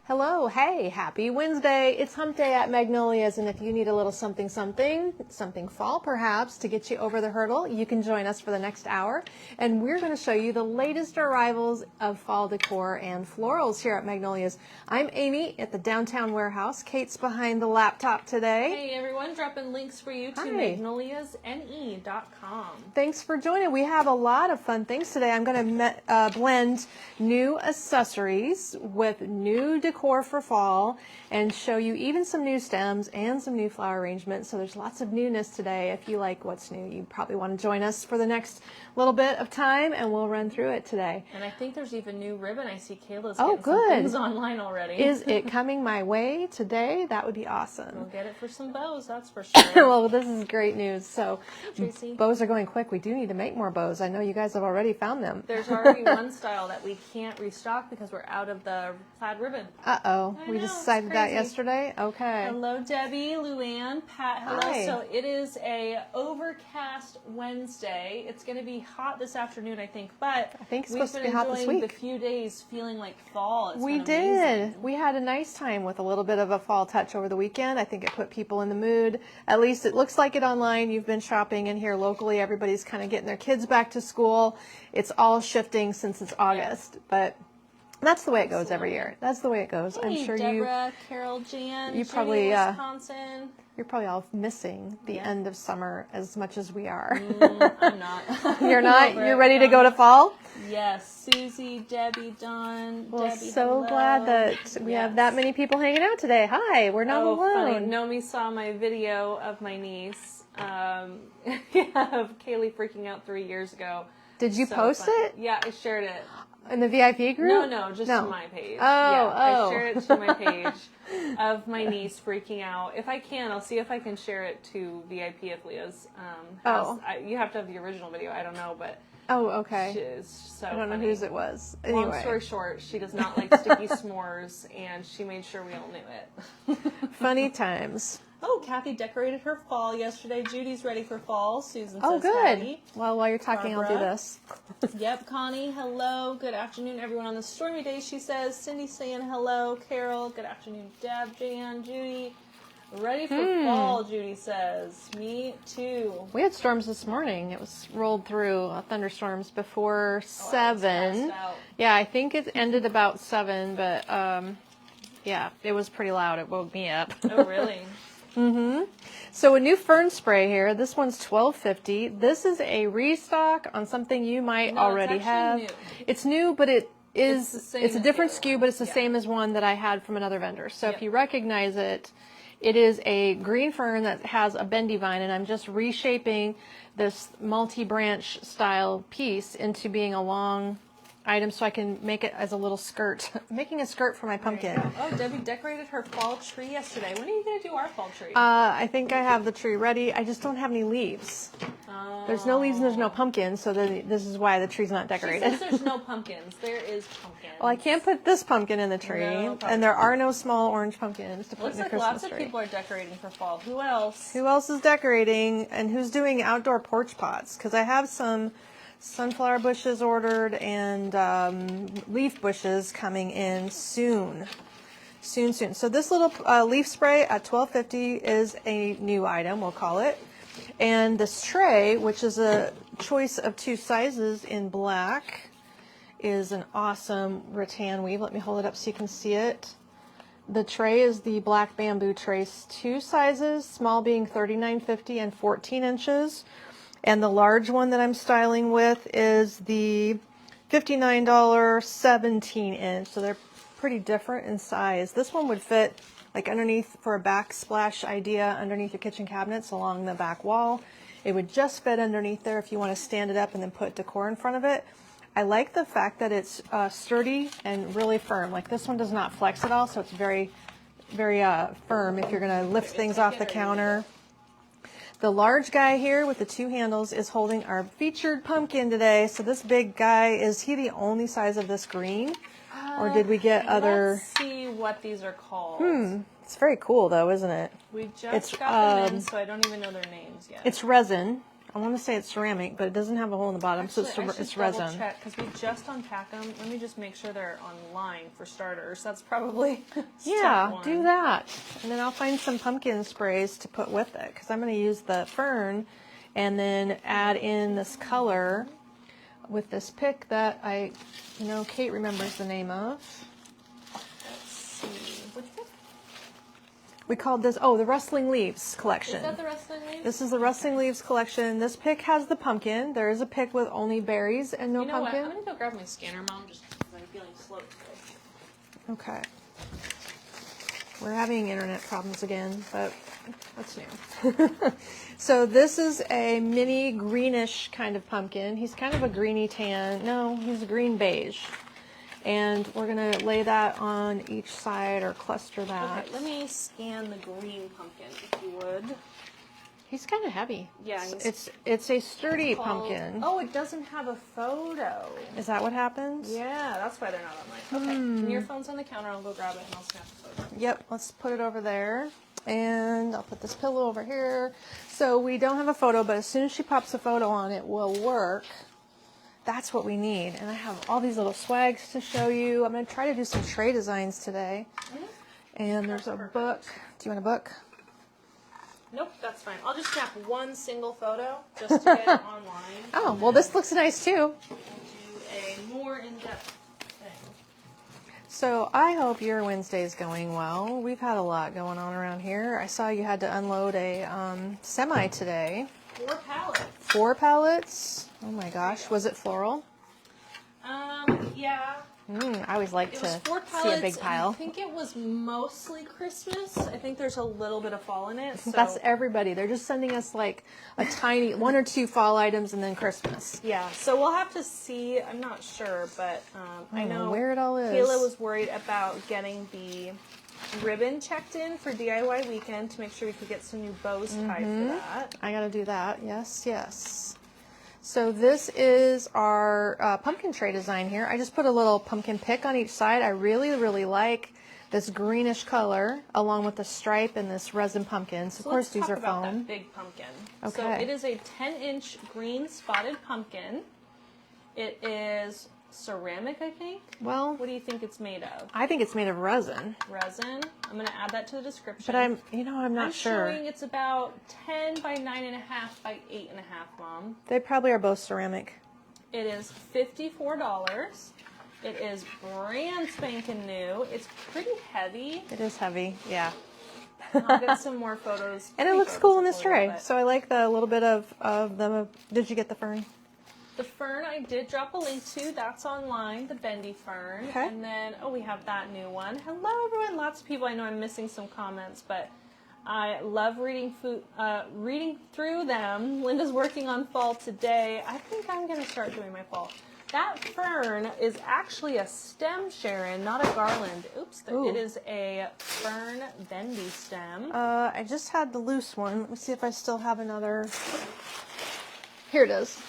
Hello, hey, happy Wednesday. It's hump day at Magnolia's, and if you need a little something fall perhaps, to get you over the hurdle, you can join us for the next hour. And we're going to show you the latest arrivals of fall decor and florals here at Magnolia's. I'm Amy at the downtown warehouse. Kate's behind the laptop today. Hey everyone, dropping links for you to magnoliasne.com. Thanks for joining. We have a lot of fun things today. I'm going to blend new accessories with new decor for fall and show you even some new stems and some new flower arrangements. So there's lots of newness today. If you like what's new, you probably want to join us for the next little bit of time, and we'll run through it today. And I think there's even new ribbon. I see Kayla's getting some things online already. Is it coming my way today? That would be awesome. We'll get it for some bows, that's for sure. Well, this is great news. So Tracy. Bows are going quick. We do need to make more bows. I know you guys have already found them. There's already one style that we can't restock because we're out of the plaid ribbon. Uh-oh. We decided that yesterday? Okay. Hello, Debbie, Luann, Pat, hello. Hi. So it is a overcast Wednesday. It's going to be hot this afternoon, I think, but I think it's supposed to be hot this we've been week. enjoying the few days feeling like fall. It's We been did. amazing. We had a nice time with a little bit of a fall touch over the weekend. I think it put people in the mood. At least it looks like it online. You've been shopping, and here locally everybody's kind of getting their kids back to school. It's all shifting since it's August, but that's the way it goes every year. That's the way it goes. Hey, I'm sure Deborah, Carol, Jan, you Judy, probably Wisconsin. you're probably all missing the end of summer as much as we are. I'm not. You're not? You're ready to go to fall? Yes. Susie, Debbie, Dawn, Well, Debbie, so hello. glad that we have that many people hanging out today. Hi, we're not alone. Funny. Nomi saw my video of my niece, of Kaylee freaking out 3 years ago. Did you post it? Yeah, I shared it. In the VIP group? No, just to my page. I shared it to my page of my niece freaking out. If I can, I'll see if I can share it to VIP if Leah's. You have to have the original video. I don't know, but okay. she is so I don't know funny. whose it was. Anyway. Long story short, she does not like sticky s'mores, and she made sure we all knew it. Funny times. Oh, Kathy decorated her fall yesterday. Judy's ready for fall. Susan says good. howdy. Well, while you're talking, I'll do Barbara. this. Yep, Connie, hello. Good afternoon, everyone on the stormy day, she says. Cindy saying hello. Carol, good afternoon. Deb, Jan, Judy. Ready for fall, Judy says. Me too. We had storms this morning. It was rolled through thunderstorms before 7. Yeah, I think it ended about 7, but yeah, it was pretty loud. It woke me up. Oh, really? So a new fern spray here. This one's $12.50. This is a restock on something you might already have. New. It's new, but it's a different as SKU, but it's the same as one that I had from another vendor. So if you recognize it, it is a green fern that has a bendy vine, and I'm just reshaping this multi-branch style piece into being a long item so I can make it as a little skirt. I'm making a skirt for my pumpkin. Oh, Debbie decorated her fall tree yesterday. When are you going to do our fall tree? I think I have the tree ready. I just don't have any leaves. There's no leaves and there's no pumpkins, so this is why the tree's not decorated. She says there's no pumpkins. There is pumpkins. Well, I can't put this pumpkin in the tree, and there are no small orange pumpkins to put in the Christmas lots tree. of people are decorating for fall. Who else? Who else is decorating, and who's doing outdoor porch pots? Because I have some sunflower bushes ordered and leaf bushes coming in soon. Soon. So this little leaf spray at $12.50 is a new item, we'll call it. And this tray, which is a choice of 2 sizes in black, is an awesome rattan weave. Let me hold it up so you can see it. The tray is the black bamboo tray, 2 sizes, small being $39.50 and 14 inches. And the large one that I'm styling with is the $59 17 inch. So they're pretty different in size. This one would fit like underneath for a backsplash idea underneath your kitchen cabinets along the back wall. It would just fit underneath there if you want to stand it up and then put decor in front of it. I like the fact that it's sturdy and really firm. Like this one does not flex at all, so it's very, very firm if you're going to lift things off the counter. The large guy here with the 2 handles is holding our featured pumpkin today. So this big guy, is he the only size of this green? Or did we get other? Let's see what these are called. It's very cool though, isn't it? We just got them in, so I don't even know their names yet. It's resin. I want to say it's ceramic, but it doesn't have a hole in the bottom, so it's resin. Check because we just unpack them. Let me just make sure they're online for starters. That's probably Yeah, step one. do that. And then I'll find some pumpkin sprays to put with it because I'm going to use the fern and then add in this color with this pick that Kate remembers the name of. Let's see. Which pick? We called this, the Rustling Leaves collection. Is that the Rustling Leaves? This is the Rustling Leaves collection. This pick has the pumpkin. There is a pick with only berries and no you know pumpkin. What? I'm going to go grab my scanner, Mom, just because I'm feeling slow today. Okay. We're having internet problems again, but that's new. So this is a mini greenish kind of pumpkin. He's kind of a greeny tan. No, he's a green beige. And we're going to lay that on each side or cluster that. Okay, let me scan the green pumpkin, if you would. He's kind of heavy. Yeah. It's a sturdy pumpkin. Oh, it doesn't have a photo. Is that what happens? Yeah, that's why they're not online. Okay, and your phone's on the counter. I'll go grab it and I'll snap a photo. Yep, let's put it over there. And I'll put this pillow over here. So we don't have a photo, but as soon as she pops a photo on, it will work. That's what we need. And I have all these little swags to show you. I'm going to try to do some tray designs today. And there's a book. Do you want a book? Nope, that's fine. I'll just snap one single photo just to get it online. Oh, well, this looks nice too. We'll do a more in-depth thing. So I hope your Wednesday's going well. We've had a lot going on around here. I saw you had to unload a semi today. 4 pallets. 4 pallets? Oh my gosh. Was it floral? Yeah. I always like It to was 4 see pallets. a big pile. I think it was mostly Christmas. I think there's a little bit of fall in it. So. That's everybody. They're just sending us like a tiny 1 or 2 fall items and then Christmas. Yeah, so we'll have to see. I'm not sure, but I know where it all is. Kayla was worried about getting the ribbon checked in for DIY weekend to make sure we could get some new bows tied for that. I gotta do that. Yes, yes. So this is our pumpkin tray design here. I just put a little pumpkin pick on each side. I really, really like this greenish color along with the stripe and this resin pumpkins. Of course, these are Let's talk about foam. that big pumpkin. Okay. So it is a 10-inch green spotted pumpkin. It is ceramic, I think. Well, What do you think it's made of? I think it's made of resin, Resin. I'm going to add that to the description. but I'm not sure. Showing it's about 10 by 9.5 by 8.5, Mom. They probably are both ceramic. It is $54. It is brand spanking new. It's pretty heavy. It is heavy, yeah. I'll get some more photos. And it looks cool in this tray. So I like the little bit of the. Did you get the fern? The fern I did drop a link to. That's online, the bendy fern. Okay. And then, we have that new one. Hello, everyone. Lots of people. I know I'm missing some comments, but I love reading through them. Linda's working on fall today. I think I'm going to start doing my fall. That fern is actually a stem, Sharon, not a garland. Oops. Ooh. It is a fern bendy stem. I just had the loose one. Let me see if I still have another. Here it is.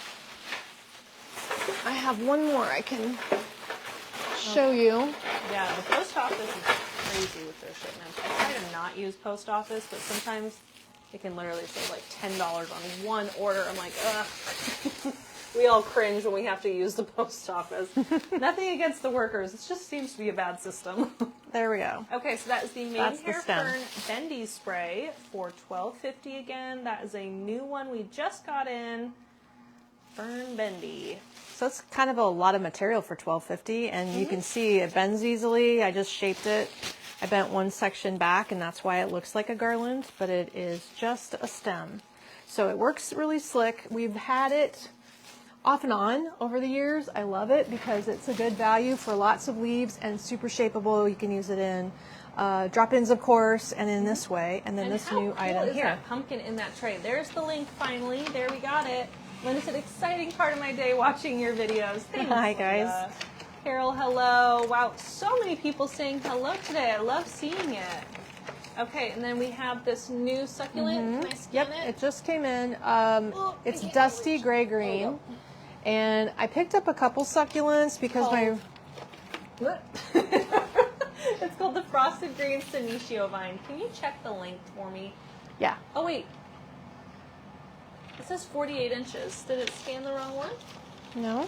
I have one more I can show you. Yeah, the post office is crazy with their shipments. I try to not use post office, but sometimes it can literally save like $10 on one order. I'm like, ugh. We all cringe when we have to use the post office. Nothing against the workers. It just seems to be a bad system. There we go. Okay, so that is the That's Maiden the Hair stem. Fern Bendy Spray for $12.50 again. That is a new one we just got in. Fern Bendy. So it's kind of a lot of material for $12.50, and you can see it bends easily. I just shaped it. I bent one section back, and that's why it looks like a garland, but it is just a stem. So it works really slick. We've had it off and on over the years. I love it because it's a good value for lots of leaves and super shapeable. You can use it in drop-ins, of course, and in this way, and then this new how cool item is here. that pumpkin in that tray? There's the link finally. There we got it. When it's an exciting part of my day watching your videos. Thanks, Hi, guys. Linda. Carol, hello. Wow, so many people saying hello today. I love seeing it. Okay, and then we have this new succulent. Can I scan it? It just came in. It's can't dusty reach. gray green. And I picked up a couple succulents because my... It's called the Frosted Green Senecio Vine. Can you check the link for me? Yeah. Oh, wait. It says 48 inches. Did it scan the wrong one? No?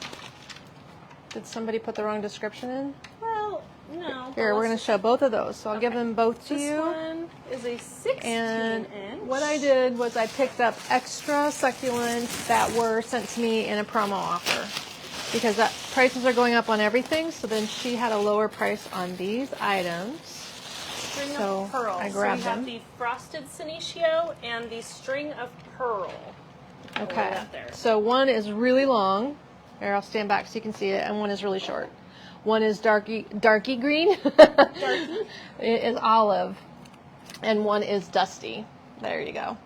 Did somebody put the wrong description in? Well, no. Here, we're going to show both of those. So I'll give them both to This you. one is a 16 And inch. what I did was I picked up extra succulents that were sent to me in a promo offer. Because that prices are going up on everything, so then she had a lower price on these items. String So of pearls. I grabbed so we them. have the frosted senecio and the string of pearl. I'll lay Okay, that there. so one is really long. Here, I'll stand back so you can see it, and one is really short. One is darky green. Darky? It is olive, and one is dusty. There you go.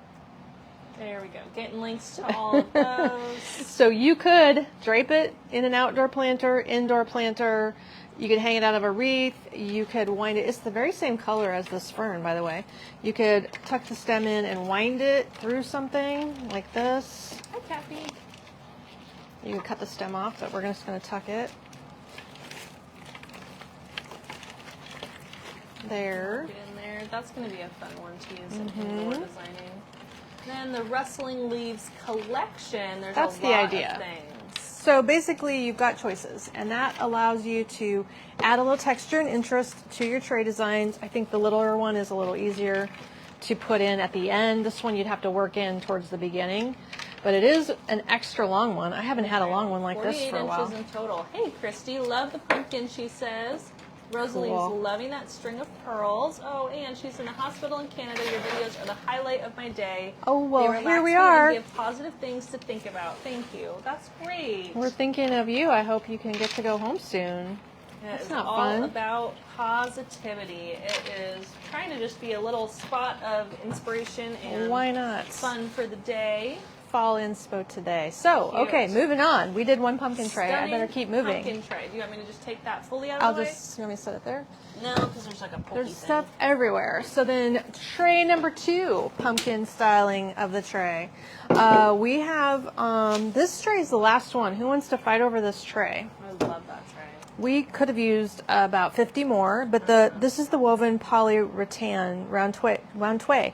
There we go. Getting links to all of those. So you could drape it in an outdoor planter, indoor planter. You could hang it out of a wreath. You could wind it. It's the very same color as this fern, by the way. You could tuck the stem in and wind it through something like this. Hi, Kathy. You can cut the stem off, but we're just going to tuck it. There. Get in there. That's going to be a fun one to use in indoor designing. Then the Rustling Leaves collection. There's That's a the lot idea. of things. So basically you've got choices, and that allows you to add a little texture and interest to your tray designs. I think the littler one is a little easier to put in at the end. This one you'd have to work in towards the beginning, but it is an extra long one. I haven't had a long one like this for a 48 while. inches in total. Hey, Christy, love the pumpkin, she says. Rosalie's Cool. loving that string of pearls. Oh, and she's in the hospital in Canada. Your videos are the highlight of my day. Oh, well, They relax here we me are. and give positive things to think about. Thank you. That's great. We're thinking of you. I hope you can get to go home soon. It's not all fun. about positivity. It is trying to just be a little spot of inspiration and Why not? fun for the day. Fall inspo today. So, Cute. okay, moving on. We did one pumpkin tray. I Stunning better keep moving. Pumpkin tray. Do you want me to just take that fully out I'll of the just, you want me to set it there? way? No, because there's like a pokey There's thing. stuff everywhere. So then tray number 2, pumpkin styling of the tray. We have, this tray is the last one. Who wants to fight over this tray? I love that tray. We could have used about 50 more, but this is the woven poly rattan round tway.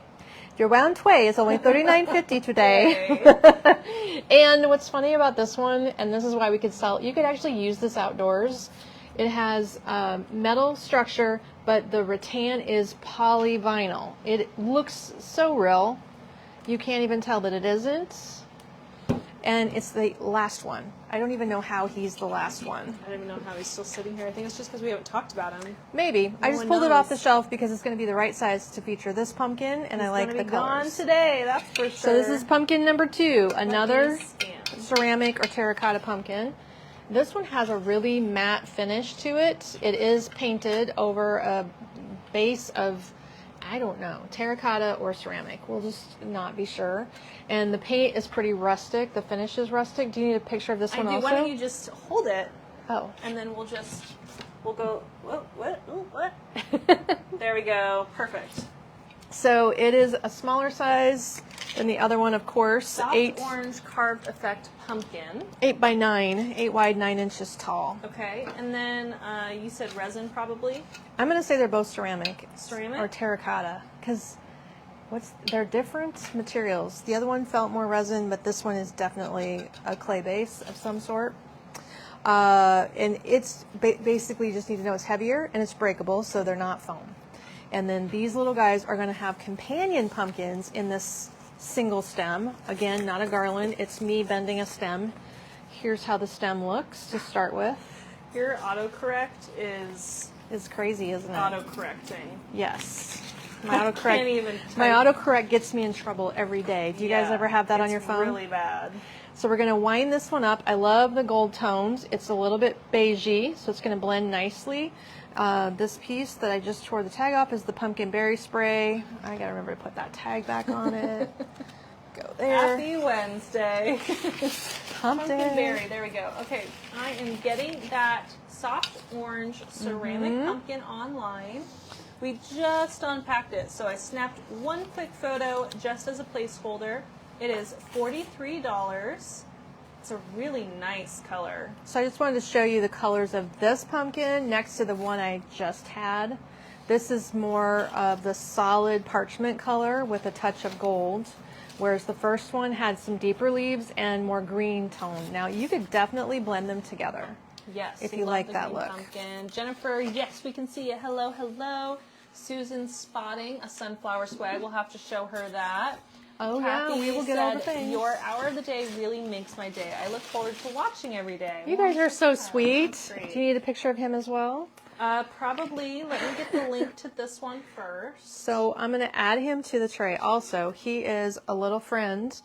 Your round tway is only $39.50 today. And what's funny about this one, and this is why we could sell, you could actually use this outdoors. It has metal structure, but the rattan is polyvinyl. It looks so real. You can't even tell that it isn't. And it's the last one. I don't even know how he's the last one. I don't even know how he's still sitting here. I think it's just because we haven't talked about him. Maybe. I No just one pulled it off the knows. shelf because it's going to be the right size to feature this pumpkin, and I like the gone colors. today, that's for sure. So this is pumpkin number 2, another Let me scan. ceramic or terracotta pumpkin. This one has a really matte finish to it. It is painted over a base of, I don't know, terracotta or ceramic. We'll just not be sure. And the paint is pretty rustic. The finish is rustic. Do you need a picture of this I one do. also? Why don't you just hold it, Oh. and then we'll go, what? There we go. Perfect. So it is a smaller size than the other one, of course. Soft 8 orange carved effect pumpkin. 8 by 9, 8 wide, 9 inches tall. Okay, and then you said resin probably. I'm going to say they're both ceramic. Ceramic? Or terracotta, because they're different materials. The other one felt more resin, but this one is definitely a clay base of some sort. And it's basically, you just need to know it's heavier and it's breakable, so they're not foam. And then these little guys are going to have companion pumpkins in this single stem. Again, not a garland. It's me bending a stem. Here's how the stem looks to start with. Your autocorrect is It's crazy, isn't it? autocorrecting. Yes. Can't even My type. autocorrect gets me in trouble every day. Do you guys Yeah, ever have that on it's your phone? really bad. So we're going to wind this one up. I love the gold tones. It's a little bit beigey, so it's going to blend nicely. This piece that I just tore the tag off is the pumpkin berry spray. I got to remember to put that tag back on it. Go there. Happy Wednesday. Hump Pumpkin day. berry. There we go. Okay, I am getting that soft orange ceramic pumpkin online. We just unpacked it, so I snapped one quick photo just as a placeholder. It is $43. It's a really nice color. So I just wanted to show you the colors of this pumpkin next to the one I just had. This is more of the solid parchment color with a touch of gold. whereas the first one had some deeper leaves and more green tone. Now, you could definitely blend them together. Yes. If you love like the that green look. Pumpkin. Jennifer, yes, we can see it. Hello, hello. Susan spotting a sunflower swag. We'll have to show her that. Oh, Kathy yeah, we will get all the said, things. your hour of the day really makes my day. I look forward to watching every day. You guys are so sweet. Great. Do you need a picture of him as well? Probably. Let me get the link to this one first. So I'm going to add him to the tray also. He is a little friend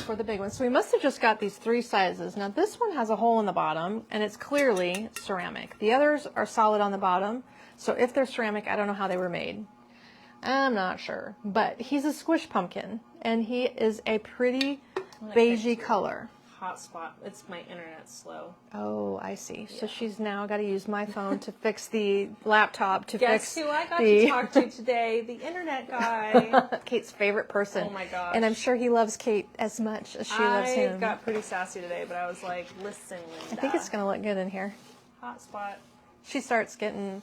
for the big one. So we must have just got these 3 sizes. Now this one has a hole in the bottom and it's clearly ceramic. The others are solid on the bottom. So if they're ceramic, I don't know how they were made. I'm not sure. But he's a squish pumpkin and he is a pretty beigey color. Hotspot. It's my internet slow. Oh, I see. So she's now got to use my phone to fix the laptop to Guess fix who I got to talk to today? The internet guy. Kate's favorite person. Oh my gosh. And I'm sure he loves Kate as much as she loves him. I got pretty sassy today, but I was like, listen, Linda. I think it's going to look good in here. Hotspot. She starts getting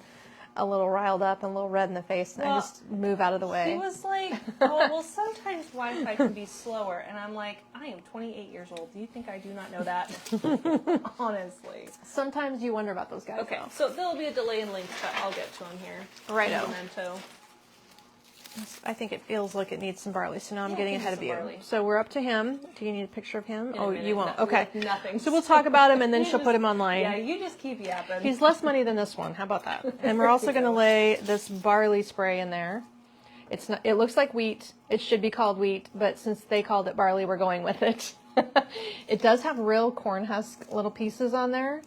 a little riled up and a little red in the face, and I just move out of the way. He was like, oh, well, sometimes Wi-Fi can be slower. And I'm like, I am 28 years old. Do you think I do not know that? Honestly. Sometimes you wonder about those guys. Okay, though. so there'll be a delay in links, but I'll get to them here. Righto. Memento. I think it feels like it needs some barley, so now I'm Yeah, getting give me ahead of some you. barley. So we're up to him. Do you need a picture of him? In a Oh, minute. you won't. No, Okay. Nothing. So we'll talk about him, and then You she'll just- put him online. Yeah, you just keep yapping. He's less money than this one. How about that? And we're also going to lay this barley spray in there. It's not. It looks like wheat. It should be called wheat, but since they called it barley, we're going with it. It does have real corn husk little pieces on there.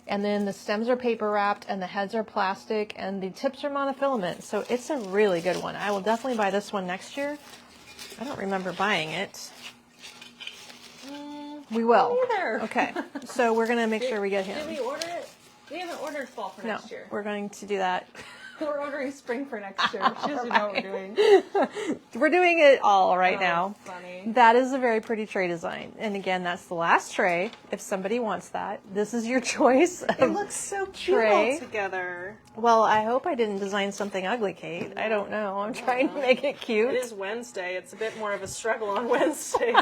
And then the stems are paper wrapped and the heads are plastic and the tips are monofilament. So it's a really good one. I will definitely buy this one next year. I don't remember buying it. We will. Neither. Okay. So we're going to make sure we get him. Did we order it? We haven't ordered fall for No, next year. we're going to do that. We're ordering spring for next year. She doesn't know what we're doing. We're doing it all right now. Funny. That is a very pretty tray design. And again, that's the last tray. If somebody wants that, this is your choice. It looks so cute Tray. all together. Well, I hope I didn't design something ugly, Kate. I don't know. I'm trying to make it cute. It is Wednesday. It's a bit more of a struggle on Wednesdays.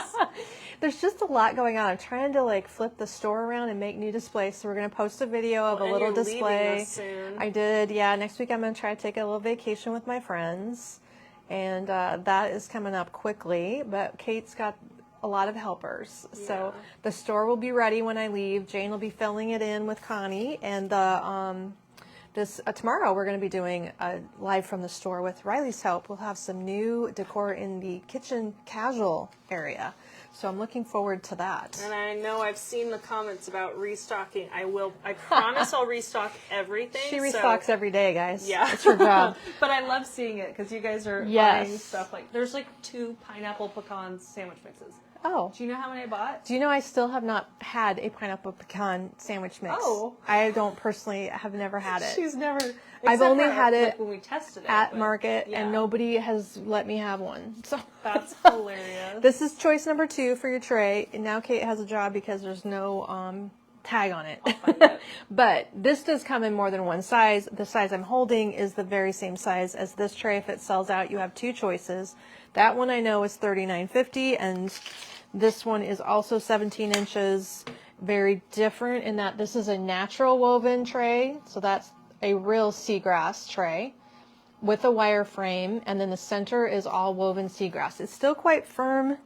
There's just a lot going on. I'm trying to like flip the store around and make new displays. So we're going to post a video of a and little you're leaving display. us soon. I did. Yeah, next week I'm going to try to take a little vacation with my friends. And that is coming up quickly. But Kate's got a lot of helpers. So the store will be ready when I leave. Jane will be filling it in with Connie. And tomorrow we're going to be doing live from the store with Riley's help. We'll have some new decor in the kitchen casual area. So I'm looking forward to that. And I know I've seen the comments about restocking. I promise I'll restock everything. She restocks every day, guys. Yeah. It's her job. But I love seeing it because you guys are Yes. buying stuff like, there's like 2 pineapple pecan sandwich mixes. Oh. Do you know how many I bought? Do you know I still have not had a pineapple pecan sandwich mix? Oh. I don't personally have never had it. She's never. I've except only for, had it like, when we tested it at but- market, yeah. and nobody has let me have one. So That's hilarious. this is choice number 2 for your tray. And now Kate has a job because there's no tag on it. find it. But this does come in more than one size. The size I'm holding is the very same size as this tray. If it sells out, you have 2 choices. That one I know is $39.50, and this one is also 17 inches. Very different in that this is a natural woven tray. So that's a real seagrass tray with a wire frame, and then the center is all woven seagrass. It's still quite firm.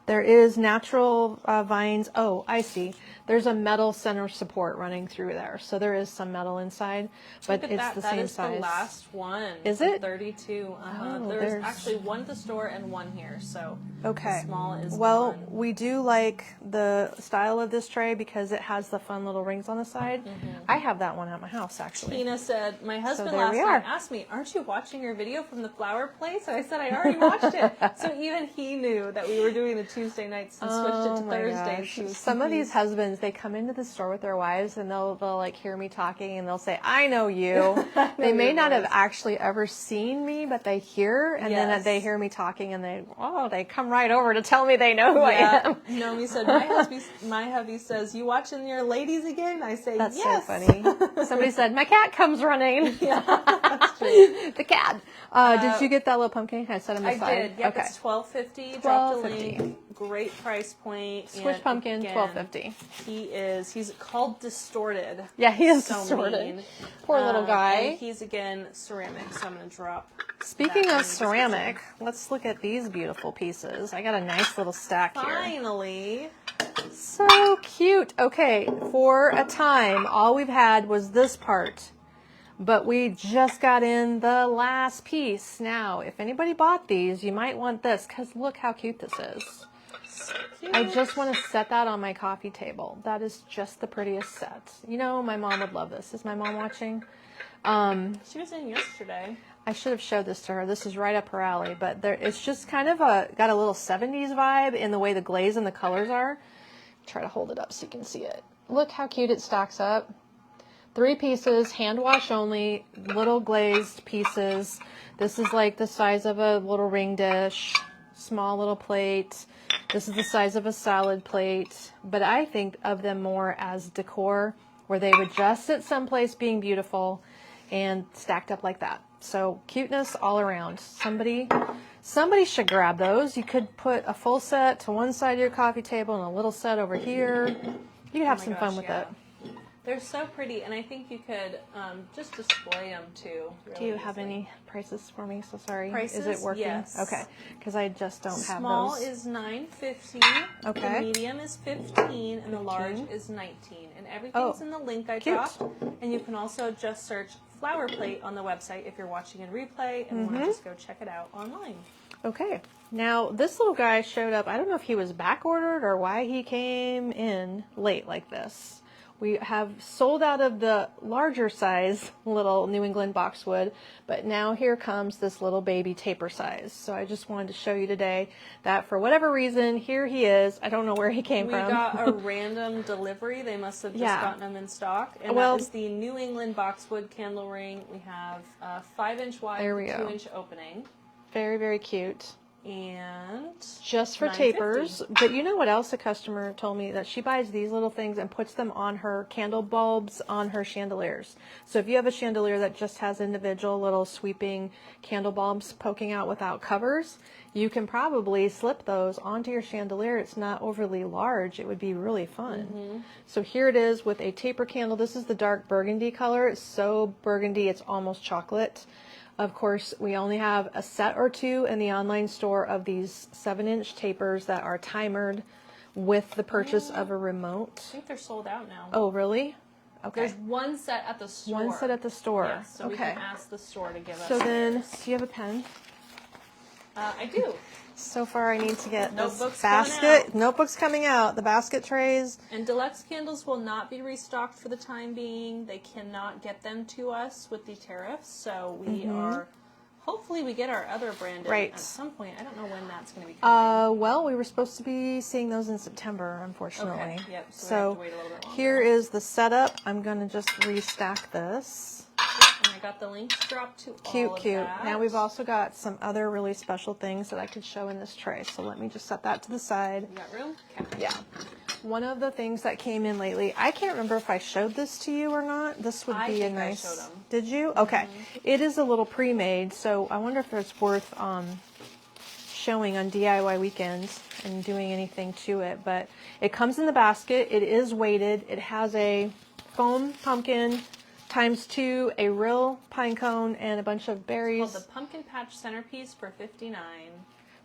There is natural vines. Oh, I see. There's a metal center support running through there. So there is some metal inside, but Look at it's that. the That same is size. the last one. Is the it? 32. Oh, there's there's- actually one at the store and one here. So Okay. the small is Well, gone. we do like the style of this tray because it has the fun little rings on the side. I have that one at my house, actually. Tina said, my husband there last we night are. asked me, aren't you watching your video from the flower place? And I said, I already watched it. So even he knew that we were doing the Tuesday nights and switched it to Thursdays. She was Some of these confused. husbands, they come into the store with their wives and they'll like hear me talking and they'll say, I know you. They may not have actually ever seen me, but they hear, and then Yes. they hear me talking and they come right over to tell me they know who I am. Naomi said, my hubby says, you watching your ladies again? I say, That's yes. so funny. Somebody said, my cat comes running. Yeah, that's true. The cat. Did you get that little pumpkin? I set him aside. I did. Yep, okay. it's $12.50. Dropped a $12.50. link. Great price point. Squish And pumpkin, again, $12.50. He's called Distorted. Yeah, he is So distorted. mean. Poor little guy. And he's again ceramic, so I'm gonna drop. Speaking that in of the ceramic, let's look at these beautiful pieces. I got a nice little stack here. Finally. So cute. Okay, for a time, all we've had was this part. But we just got in the last piece. Now, if anybody bought these, you might want this, because look how cute this is. So cute. I just want to set that on my coffee table. That is just the prettiest set. You know, my mom would love this. Is my mom watching? She was in yesterday. I should have showed this to her. This is right up her alley. But it's just kind of got a little 70s vibe in the way the glaze and the colors are. Try to hold it up so you can see it. Look how cute it stacks up. 3 pieces, hand wash only, little glazed pieces. This is like the size of a little ring dish, small little plate. This is the size of a salad plate. But I think of them more as decor, where they would just sit someplace being beautiful and stacked up like that. So cuteness all around. Somebody should grab those. You could put a full set to one side of your coffee table and a little set over here. You could have some fun with it. They're so pretty, and I think you could just display them too. Really Do you have easily. any prices for me? So sorry. Prices? Is it working? Yes. Okay. Because I just don't have Small those. is $9.50. Okay. The medium is $15, and the large is $19. And everything's in the link I cute. dropped. And you can also just search flower plate on the website if you're watching in replay and want to just go check it out online. Okay. Now, this little guy showed up. I don't know if he was back ordered or why he came in late like this. We have sold out of the larger size little New England boxwood, but now here comes this little baby taper size. So I just wanted to show you today that for whatever reason, here he is. I don't know where he came from. We got a random delivery. They must have just gotten them in stock. And that is the New England boxwood candle ring. We have a 5-inch wide, 2-inch opening. Very, very cute. And just for tapers. But you know what else a customer told me? That she buys these little things and puts them on her candle bulbs on her chandeliers. So if you have a chandelier that just has individual little sweeping candle bulbs poking out without covers, you can probably slip those onto your chandelier. It's not overly large. It would be really fun. So here it is with a taper candle. This is the dark burgundy color. It's so burgundy, it's almost chocolate. Of course, we only have a set or two in the online store of these 7-inch tapers that are timered with the purchase of a remote. I think they're sold out now. Oh, really? Okay. There's one set at the store. One set at the store. Yes, so we can ask the store to give us. So then, do you have a pen? I do. So far, I need to get Notebooks this basket. Notebooks coming out. The basket trays. And deluxe candles will not be restocked for the time being. They cannot get them to us with the tariffs. So we are. Hopefully, we get our other brand in at some point. I don't know when that's going to be coming. Well, we were supposed to be seeing those in September, unfortunately. Okay. Yep. So we have to wait a little bit longer. Here is the setup. I'm going to just restack this. And I got the links dropped to all of that. Now we've also got some other really special things that I could show in this tray. So let me just set that to the side. You got room? Okay. Yeah. One of the things that came in lately, I can't remember if I showed this to you or not. This would be a nice. I showed them. Did you? Okay. It is a little pre-made, so I wonder if it's worth showing on DIY weekends and doing anything to it. But it comes in the basket. It is weighted. It has a foam pumpkin ×2, a real pine cone, and a bunch of berries. It's called the Pumpkin Patch Centerpiece for $59.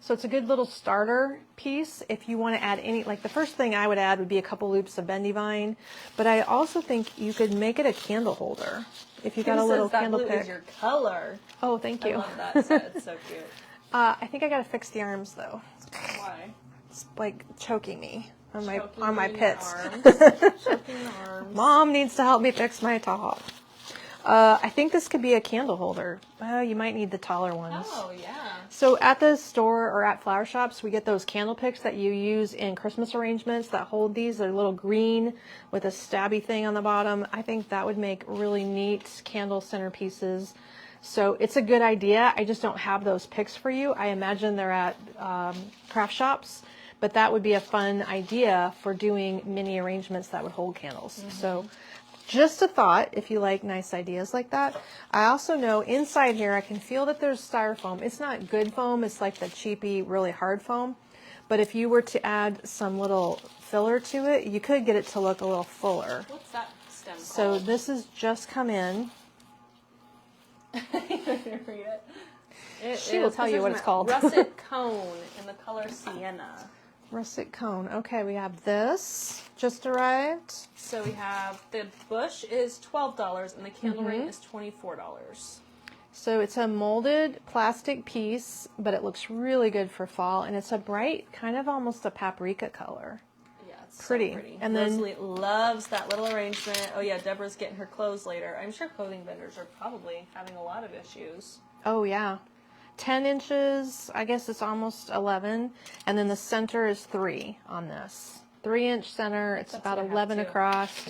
So it's a good little starter piece if you want to add any, like the first thing I would add would be a couple loops of bendy vine, but I also think you could make it a candle holder if you got a little candle pick. That blue is your color. Oh, thank you. I love that set. It's so cute. I think I got to fix the arms though. Why? It's like choking me on my Choking pits. Choking the arms. Mom needs to help me fix my top. I think this could be a candle holder. You might need the taller ones. Oh, yeah. So at the store or at flower shops, we get those candle picks that you use in Christmas arrangements that hold these. They're little green with a stabby thing on the bottom. I think that would make really neat candle centerpieces. So it's a good idea. I just don't have those picks for you. I imagine they're at craft shops, but that would be a fun idea for doing mini arrangements that would hold candles. So just a thought, if you like nice ideas like that. I also know inside here, I can feel that there's styrofoam. It's not good foam. It's like the cheapy, really hard foam. But if you were to add some little filler to it, you could get it to look a little fuller. What's that stem So called? this has just come in. She will tell you what it's called. Russet cone in the color sienna. Russet cone. Okay, we have this just arrived. So we have the bush is $12 and the candle ring is $24. So it's a molded plastic piece, but it looks really good for fall, and it's a bright, kind of almost a paprika color. Yeah, it's Pretty. So pretty. And then Rosalie loves that little arrangement. Oh yeah, Deborah's getting her clothes later. I'm sure clothing vendors are probably having a lot of issues. Oh yeah, 10 inches. I guess it's almost 11, and then the center is 3 on this. 3-inch center. It's about what I have 11 too. across.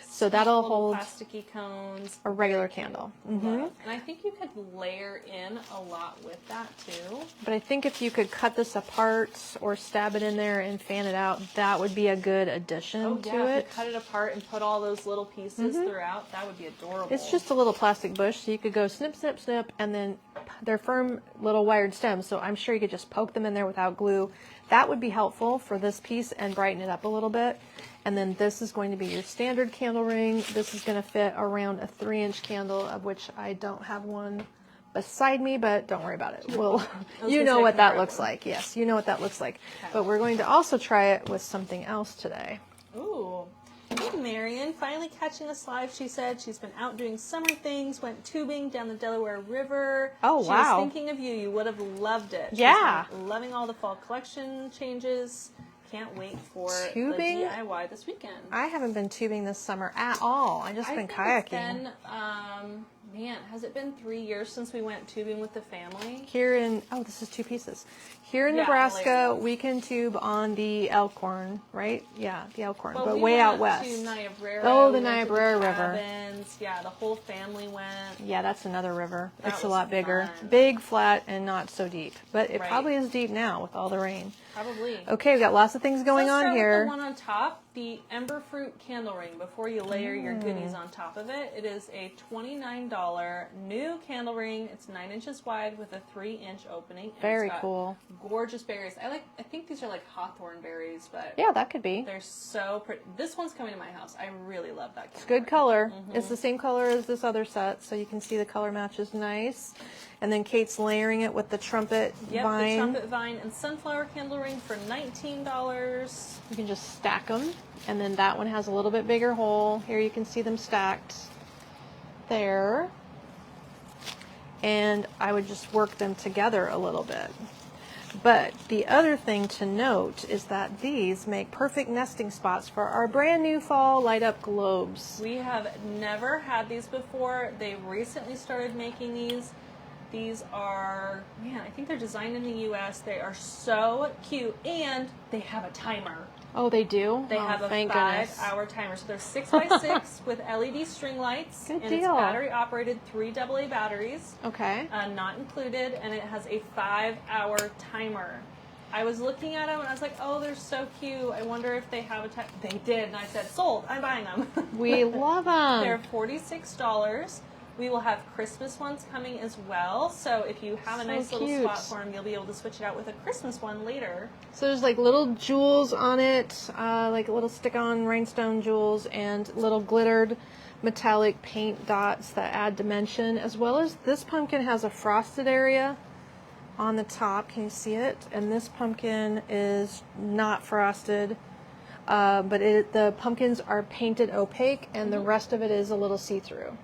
So that'll Little hold plasticky cones. a regular candle. Love. And I think you could layer in a lot with that too. But I think if you could cut this apart or stab it in there and fan it out, that would be a good addition to If it. you cut it apart and put all those little pieces throughout, that would be adorable. It's just a little plastic bush, so you could go snip, snip, snip, and then they're firm little wired stems, so I'm sure you could just poke them in there without glue. That would be helpful for this piece and brighten it up a little bit. And then this is going to be your standard candle ring. This is going to fit around a 3-inch candle, of which I don't have one beside me, but don't worry about it. Well, you know what that looks like. Yes, you know what that looks like. Okay. But we're going to also try it with something else today. Ooh. Hey, Marion, finally catching us live. She said she's been out doing summer things, went tubing down the Delaware River. Oh, She wow. was thinking of you. You would have loved it. Yeah. She's been loving all the fall collection changes. Can't wait for Tubing? the DIY this weekend. I haven't been tubing this summer at all. I've just been think kayaking. It's been, man, has it been 3 years since we went tubing with the family? Here in, oh, this is 2 pieces. Here in Yeah, Nebraska, like- we can tube on the Elkhorn, right? Yeah, the Elkhorn, Well, but we way went out west. To Niobrara. Oh, the We went to Niobrara River. cabins. Yeah, the whole family went. Yeah, that's another river. That It's a was lot bigger. fun. Big, flat, and not so deep. But it Right. probably is deep now with all the rain. Probably. Okay, we've got lots of things going Let's on start here. With the one on top, the Ember Fruit candle ring. Before you layer your goodies on top of it, it is a $29 new candle ring. It's 9 inches wide with a 3-inch opening. And Very it's got cool. Gorgeous berries. I think these are like hawthorn berries, but Yeah, that could be. they're so pretty. This one's coming to my house. I really love that candle. It's good ring. color. It's the same color as this other set, so you can see the color match is nice. And then Kate's layering it with the trumpet Yep, vine. the trumpet vine and sunflower candle ring for $19. You can just stack them, and then that one has a little bit bigger hole. Here you can see them stacked there. And I would just work them together a little bit. But the other thing to note is that these make perfect nesting spots for our brand new fall light up globes. We have never had these before. They recently started making these. These are, man, I think they're designed in the U.S. They are so cute, and they have a timer. Oh, they do? They Oh, have a thank goodness. 5-hour timer. So they're 6x6 with LED string lights. Good and deal. it's battery operated, 3 AA batteries, Okay. not included, and it has a 5-hour timer. I was looking at them and I was like, oh, they're so cute. I wonder if they have a timer. They did, and I said, sold. I'm buying them. We love They're them. $46. We will have Christmas ones coming as well. So if you have a So nice little cute. spot for them, you'll be able to switch it out with a Christmas one later. So there's like little jewels on it, like little stick-on rhinestone jewels and little glittered metallic paint dots that add dimension, as well as this pumpkin has a frosted area on the top. Can you see it? And this pumpkin is not frosted, but the pumpkins are painted opaque, and the rest of it is a little see-through.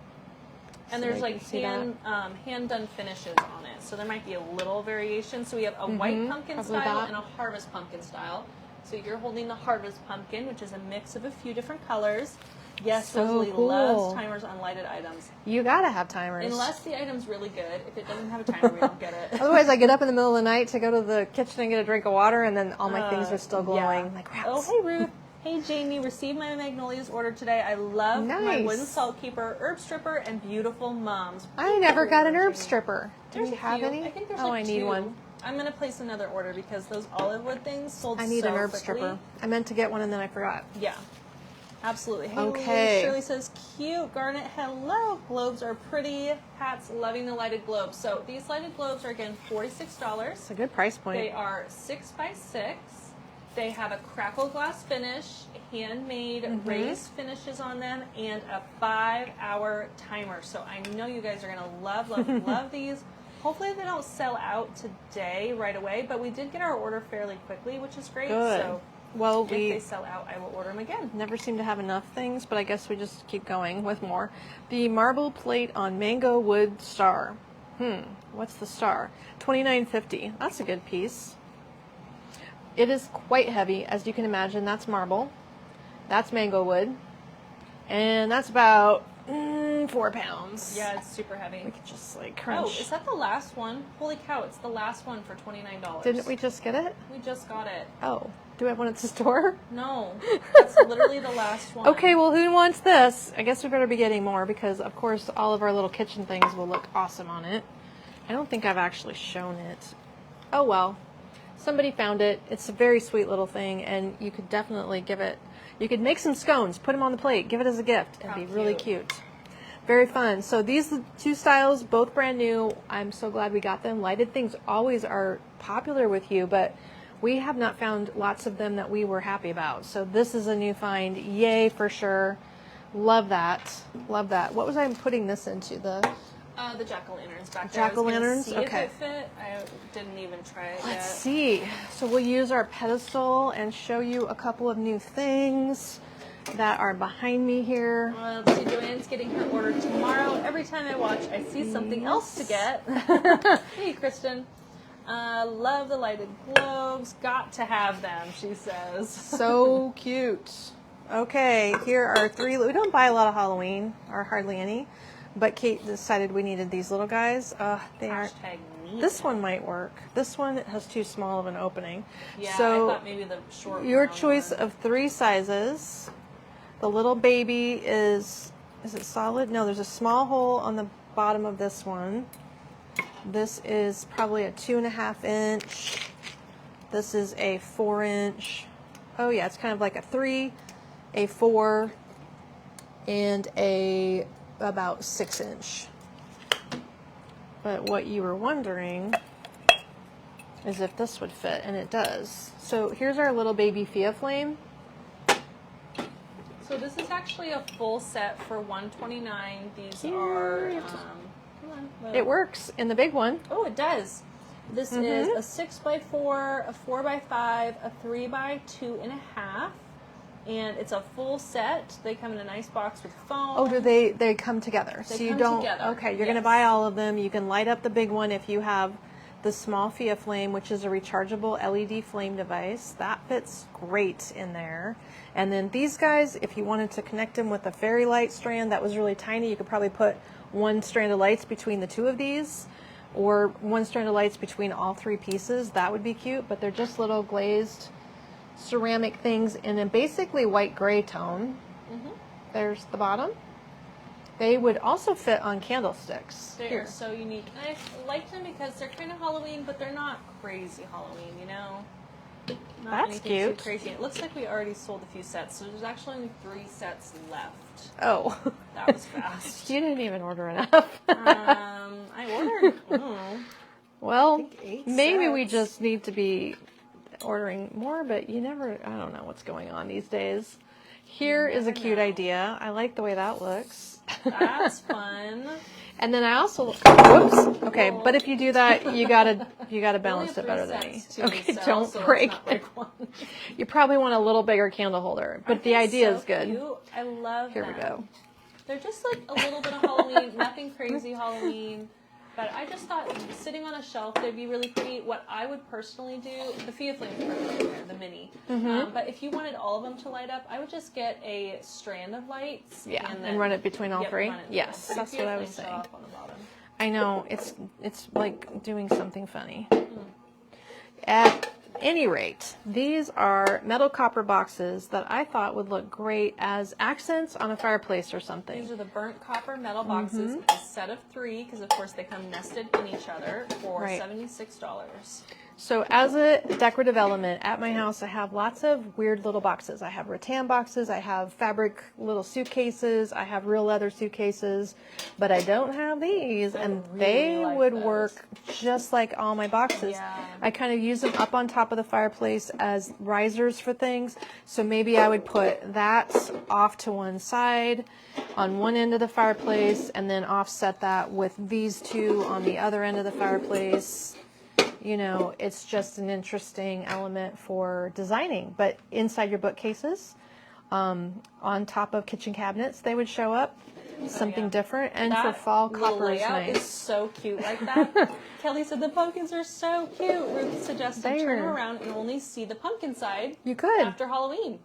And So there's you like can see that. hand-done finishes on it. So there might be a little variation. So we have a white pumpkin probably style that. and a harvest pumpkin style. So you're holding the harvest pumpkin, which is a mix of a few different colors. Yes, So Rosalie cool. loves timers on lighted items. You gotta have timers. Unless the item's really good. If it doesn't have a timer, we don't get it. Otherwise, I get up in the middle of the night to go to the kitchen and get a drink of water, and then all my things are still glowing. Yeah. Like, oh, hey, Ruth. Hey, Jamie. Received my magnolias ordered today. I love my Nice. wooden salt keeper, herb stripper, and beautiful mums. I never got an herb Jamie. stripper. Do There's we a have few. any? I think there's Oh, like I need 2. one. I'm going to place another order because those olive wood things sold I need so an herb quickly. stripper. I meant to get one and then I forgot. Yeah. Absolutely. Hey, Okay. Shirley says, cute. Garnet, hello. Globes are pretty. Pat's loving the lighted globes. So these lighted globes are, again, $46. It's a good price point. They are 6 by 6. They have a crackle glass finish, handmade raised finishes on them, and a 5-hour timer. So I know you guys are going to love, love, love these. Hopefully they don't sell out today right away, but we did get our order fairly quickly, which is great. Good. So Well, if we they sell out, I will order them again. never seem to have enough things, but I guess we just keep going with more. The marble plate on mango wood star. What's the star? $29.50. That's a good piece. It is quite heavy, as you can imagine. That's marble. That's mango wood. And that's about 4 pounds. Yeah, it's super heavy. We could just like Oh, crunch. is that the last one? Holy cow, it's the last one for $29. Didn't we just get it? We just got it. Oh, do we have one at the store? No, that's literally the last one. Okay, well, who wants this? I guess we better be getting more because, of course, all of our little kitchen things will look awesome on it. I don't think I've actually shown it. Oh, well. Somebody found it. It's a very sweet little thing, and you could definitely give it... You could make some scones, put them on the plate, give it as a gift. It'd How be really cute. cute. Very fun. So these are the 2 styles, both brand new. I'm so glad we got them. Lighted things always are popular with you, but we have not found lots of them that we were happy about. So this is a new find. Yay, for sure. Love that. Love that. What was I putting this into? The jack-o'-lanterns back there. Jack-o'-lanterns? See Okay. if it fit. I didn't even try it Let's yet. see. So we'll use our pedestal and show you a couple of new things that are behind me here. Let's see, Joanne's getting her order tomorrow. Every time I watch, I see something else to get. Hey, Kristen. Love the lighted globes. Got to have them, she says. So cute. Okay, here are 3. We don't buy a lot of Halloween, or hardly any, but Kate decided we needed these little guys. They aren't. Need This it. one might work. This one has too small of an opening. Yeah, So I thought maybe the short your round choice one. of 3 sizes. The little baby is it solid? No, there's a small hole on the bottom of this one. This is probably a 2.5 inch. This is a 4 inch. Oh yeah, it's kind of like a 3, a 4, and a about 6 inch. But what you were wondering is if this would fit, and it does. So here's our little baby Fia Flame. So this is actually a full set for $129. These Cute. are come on, It works in the big one. Oh, it does. This is a 6x4, a 4x5, a 3x2.5, and it's a full set. They come in a nice box with foam. Oh, do they come together? They So you come don't. together, Okay, you're gonna yes. buy all of them. You can light up the big one if you have the small Fia Flame, which is a rechargeable LED flame device. That fits great in there. And then these guys, if you wanted to connect them with a fairy light strand that was really tiny, you could probably put 1 strand of lights between the 2 of these, or 1 strand of lights between all 3 pieces. That would be cute, but they're just little glazed ceramic things in a basically white gray tone. There's the bottom. They would also fit on candlesticks. They're so unique. And I like them because they're kind of Halloween, but they're not crazy Halloween, you know? Not That's anything cute. Too crazy. It looks like we already sold a few sets, so there's actually only 3 sets left. Oh. That was fast. You didn't even order enough. I ordered. Well, 8 maybe we sets. just need to be ordering more, but you never, I don't know what's going on these days. Here is a cute idea. I like the way that looks. That's fun. And then I also, whoops. Okay, but if you do that, you gotta balance it better than me. Okay, don't break it. You probably want a little bigger candle holder, but the idea is good. Cute. I love Here them. we go. They're just like a little bit of Halloween, nothing crazy Halloween. But I just thought sitting on a shelf, they'd be really pretty. What I would personally do, the Fia Flame's perfect in there, the mini. But if you wanted all of them to light up, I would just get a strand of lights. Yeah, and and run it between all three. Run it Yes, through. that's Fia what I was Flame saying. show off on the bottom. I know, it's like doing something funny. At any rate, these are metal copper boxes that I thought would look great as accents on a fireplace or something. These are the burnt copper metal boxes. It's a set of 3 because, of course, they come nested in each other for $76. So as a decorative element at my house, I have lots of weird little boxes. I have rattan boxes, I have fabric little suitcases, I have real leather suitcases, but I don't have these, and they would work just like all my boxes. Yeah. I kind of use them up on top of the fireplace as risers for things, so maybe I would put that off to one side on one end of the fireplace, and then offset that with these two on the other end of the fireplace. You know, it's just an interesting element for designing. But inside your bookcases, on top of kitchen cabinets, they would show up. Something different. And that for fall, copper is layout nice. is so cute like that. Kelly said the pumpkins are so cute. Ruth suggested turn around and only see the pumpkin side. You could. After Halloween.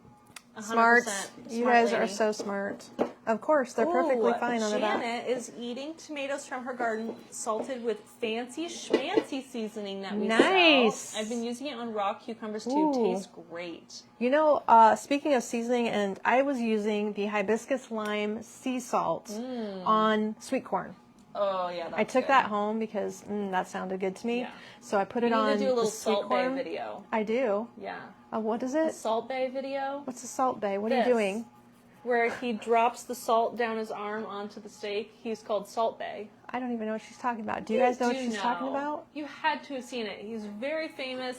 100%. Smart. You guys lady. are so smart. Of course, they're perfectly fine on the back. Janet is eating tomatoes from her garden, salted with fancy schmancy seasoning that we Nice. sell. I've been using it on raw cucumbers too. Ooh. Tastes great. You know, speaking of seasoning, and I was using the hibiscus lime sea salt on sweet corn. Oh yeah, that's I took good. that home because that sounded good to me. Yeah. So I put it You on need to do a the little sweet Salt Bay corn. video. I do. Yeah. What is A it? Salt Bay video. What's the Salt Bay? What are you This. doing? Where he drops the salt down his arm onto the steak. He's called Salt Bay. I don't even know what she's talking about. Do you guys know what she's talking about? You had to have seen it. He's very famous,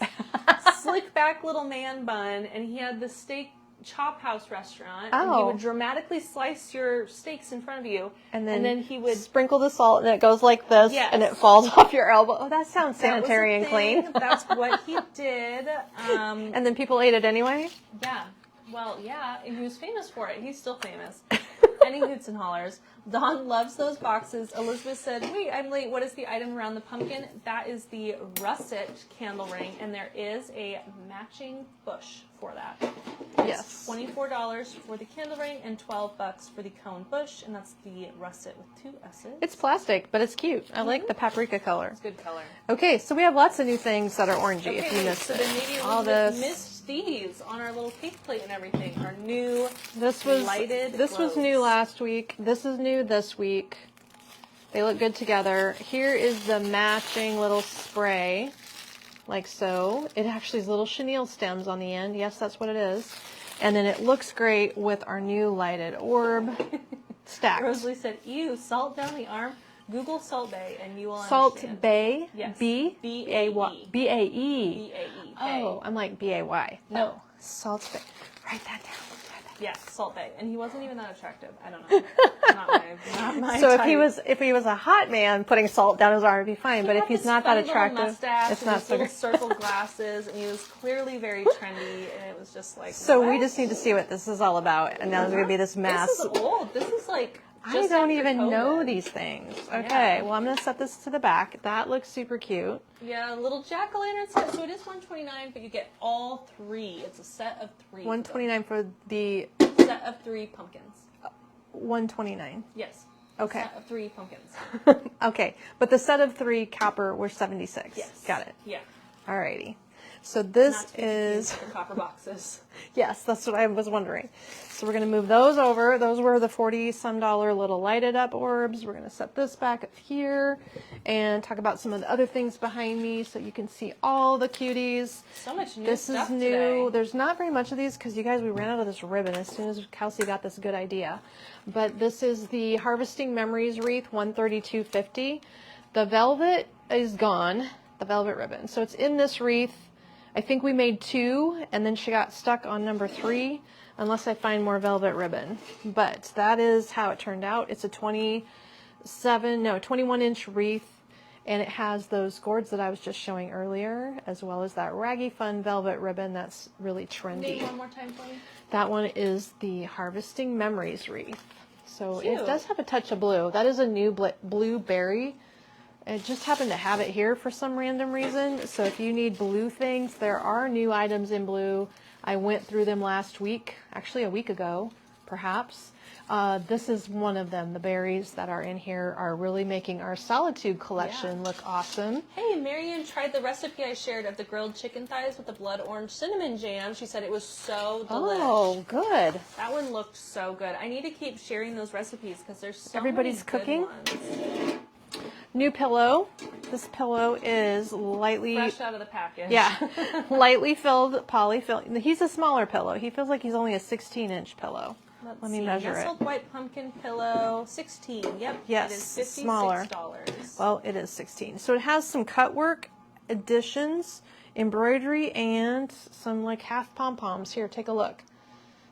slick back little man bun, and he had the steak chop house restaurant. And he Oh. would dramatically slice your steaks in front of you, And then he would. sprinkle the salt, and it goes like this, Yes. and it falls off your elbow. Oh, that sounds That was sanitary a and thing. clean. That's what he did. And then people ate it anyway? Yeah. Well, yeah, and he was famous for it. He's still famous. Any hoots and hollers. Dawn loves those boxes. Elizabeth said, wait, I'm late. What is the item around the pumpkin? That is the russet candle ring, and there is a matching bush for that. Yes. $24 for the candle ring and $12 for the cone bush, and that's the russet with 2 S's. It's plastic, but it's cute. I like the paprika color. It's good color. Okay, so we have lots of new things that are orangey Okay, if you wait, missed so it. then maybe All Elizabeth this. missed these on our little cake plate and everything. Our new This was lighted This was new globes. last week. This is new this week. They look good together. Here is the matching little spray, like so. It actually has little chenille stems on the end. Yes, that's what it is. And then it looks great with our new lighted orb stacked. Rosalie said, ew, salt down the arm. Google Salt Bay and you will Salt understand. Bay. Yes. B-A-Y. B-A-E. B-A-E. B-A-E. Oh, I'm like B-A-Y. No. Salt Bay. Write that down. Yeah, Salt Bay. And he wasn't even that attractive. I don't know. not my So type. if he was a hot man putting salt down his arm, it'd be fine. He But if had he's this not funny that little attractive, mustache it's and not his so little good. circle glasses, and he was clearly very trendy, and it was just like. So what? we just need to see what this is all about. And now there's going to be this mass. This is old. This is like. I just don't after even COVID. know these things. Okay, Yeah. well, I'm going to set this to the back. That looks super cute. Yeah, a little jack-o'-lantern set. So it is $129, but you get all 3. It's a set of 3. $129 for the Set of 3 pumpkins. $129. Yes. Okay. Set of 3 pumpkins. Okay, but the set of 3 copper were $76. Yes. Got it. Yeah. Alrighty. So this Not to be is, confused with the copper boxes. yes, that's what I was wondering. So we're going to move those over. Those were the $40-some little lighted up orbs. We're going to set this back up here and talk about some of the other things behind me so you can see all the cuties. So much new This stuff is new. today. There's not very much of these because you guys, we ran out of this ribbon as soon as Kelsey got this good idea. But this is the Harvesting Memories wreath, $132.50. The velvet is gone, the velvet ribbon. So it's in this wreath. I think we made 2, and then she got stuck on number 3, unless I find more velvet ribbon. But that is how it turned out. It's a 21-inch wreath, and it has those gourds that I was just showing earlier, as well as that raggy fun velvet ribbon that's really trendy. Name one more time for me. That one is the Harvesting Memories wreath. So Cute. it does have a touch of blue. That is a new blueberry I just happened to have it here for some random reason. So if you need blue things, there are new items in blue. I went through them last week, actually a week ago, perhaps. This is one of them. The berries that are in here are really making our Solitude collection look awesome. Hey, Marion tried the recipe I shared of the grilled chicken thighs with the blood orange cinnamon jam. She said it was so delicious. Oh, good. That one looked so good. I need to keep sharing those recipes because there's so Everybody's many cooking. good ones. New pillow. This pillow is lightly... Fresh out of the package. Yeah, lightly filled, polyfilled. He's a smaller pillow. He feels like he's only a 16-inch pillow. Let me measure it. Nestled white pumpkin pillow, 16. Yep. Yes, it is $56. smaller. Well, it is 16. So it has some cut work additions, embroidery, and some like half pom-poms. Here, take a look.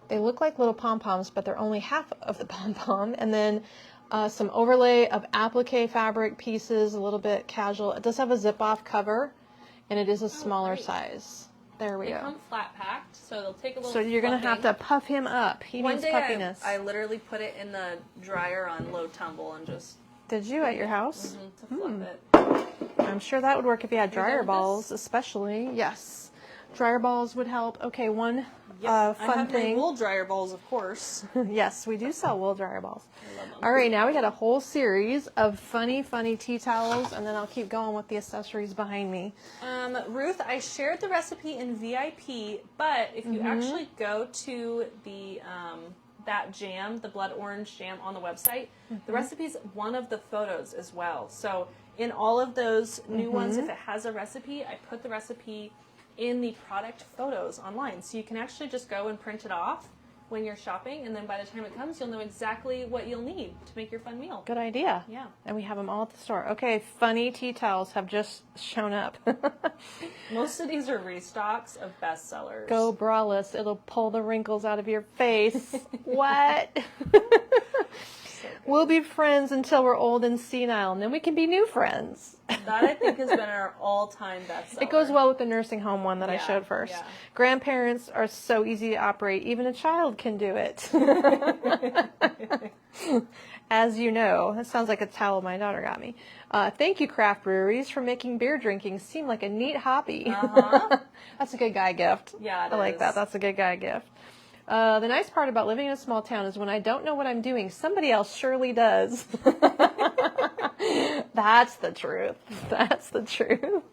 They look like little pom-poms, but they're only half of the pom-pom. And then some overlay of applique fabric pieces, a little bit casual. It does have a zip-off cover, and it is a smaller size. There we go. They come flat packed, so they'll take a little. So you're going to have to puff him up. He needs puffiness. I literally put it in the dryer on low tumble and just... Did you at your house? to fluff it. I'm sure that would work if you had dryer done balls, especially. Yes. Dryer balls would help. Okay, one I fun have thing. my wool dryer balls, of course. Yes, we do sell wool dryer balls. I love them. All right, now we got a whole series of funny tea towels, and then I'll keep going with the accessories behind me. Ruth, I shared the recipe in VIP, but if you actually go to the that jam, the blood orange jam on the website, the recipe's one of the photos as well. So in all of those new ones, if it has a recipe, I put the recipe in the product photos online. So you can actually just go and print it off when you're shopping, and then by the time it comes, you'll know exactly what you'll need to make your fun meal. Good idea. Yeah. And we have them all at the store. Okay, funny tea towels have just shown up. Most of these are restocks of bestsellers. Go braless. It'll pull the wrinkles out of your face. What? We'll be friends until we're old and senile, and then we can be new friends. That, I think, has been our all-time bestseller. It goes well with the nursing home one that I showed first. Yeah. Grandparents are so easy to operate. Even a child can do it. As you know, that sounds like a towel my daughter got me. Thank you, craft breweries, for making beer drinking seem like a neat hobby. That's a good guy gift. Yeah, I like that. That's a good guy gift. The nice part about living in a small town is when I don't know what I'm doing, somebody else surely does. That's the truth. That's the truth.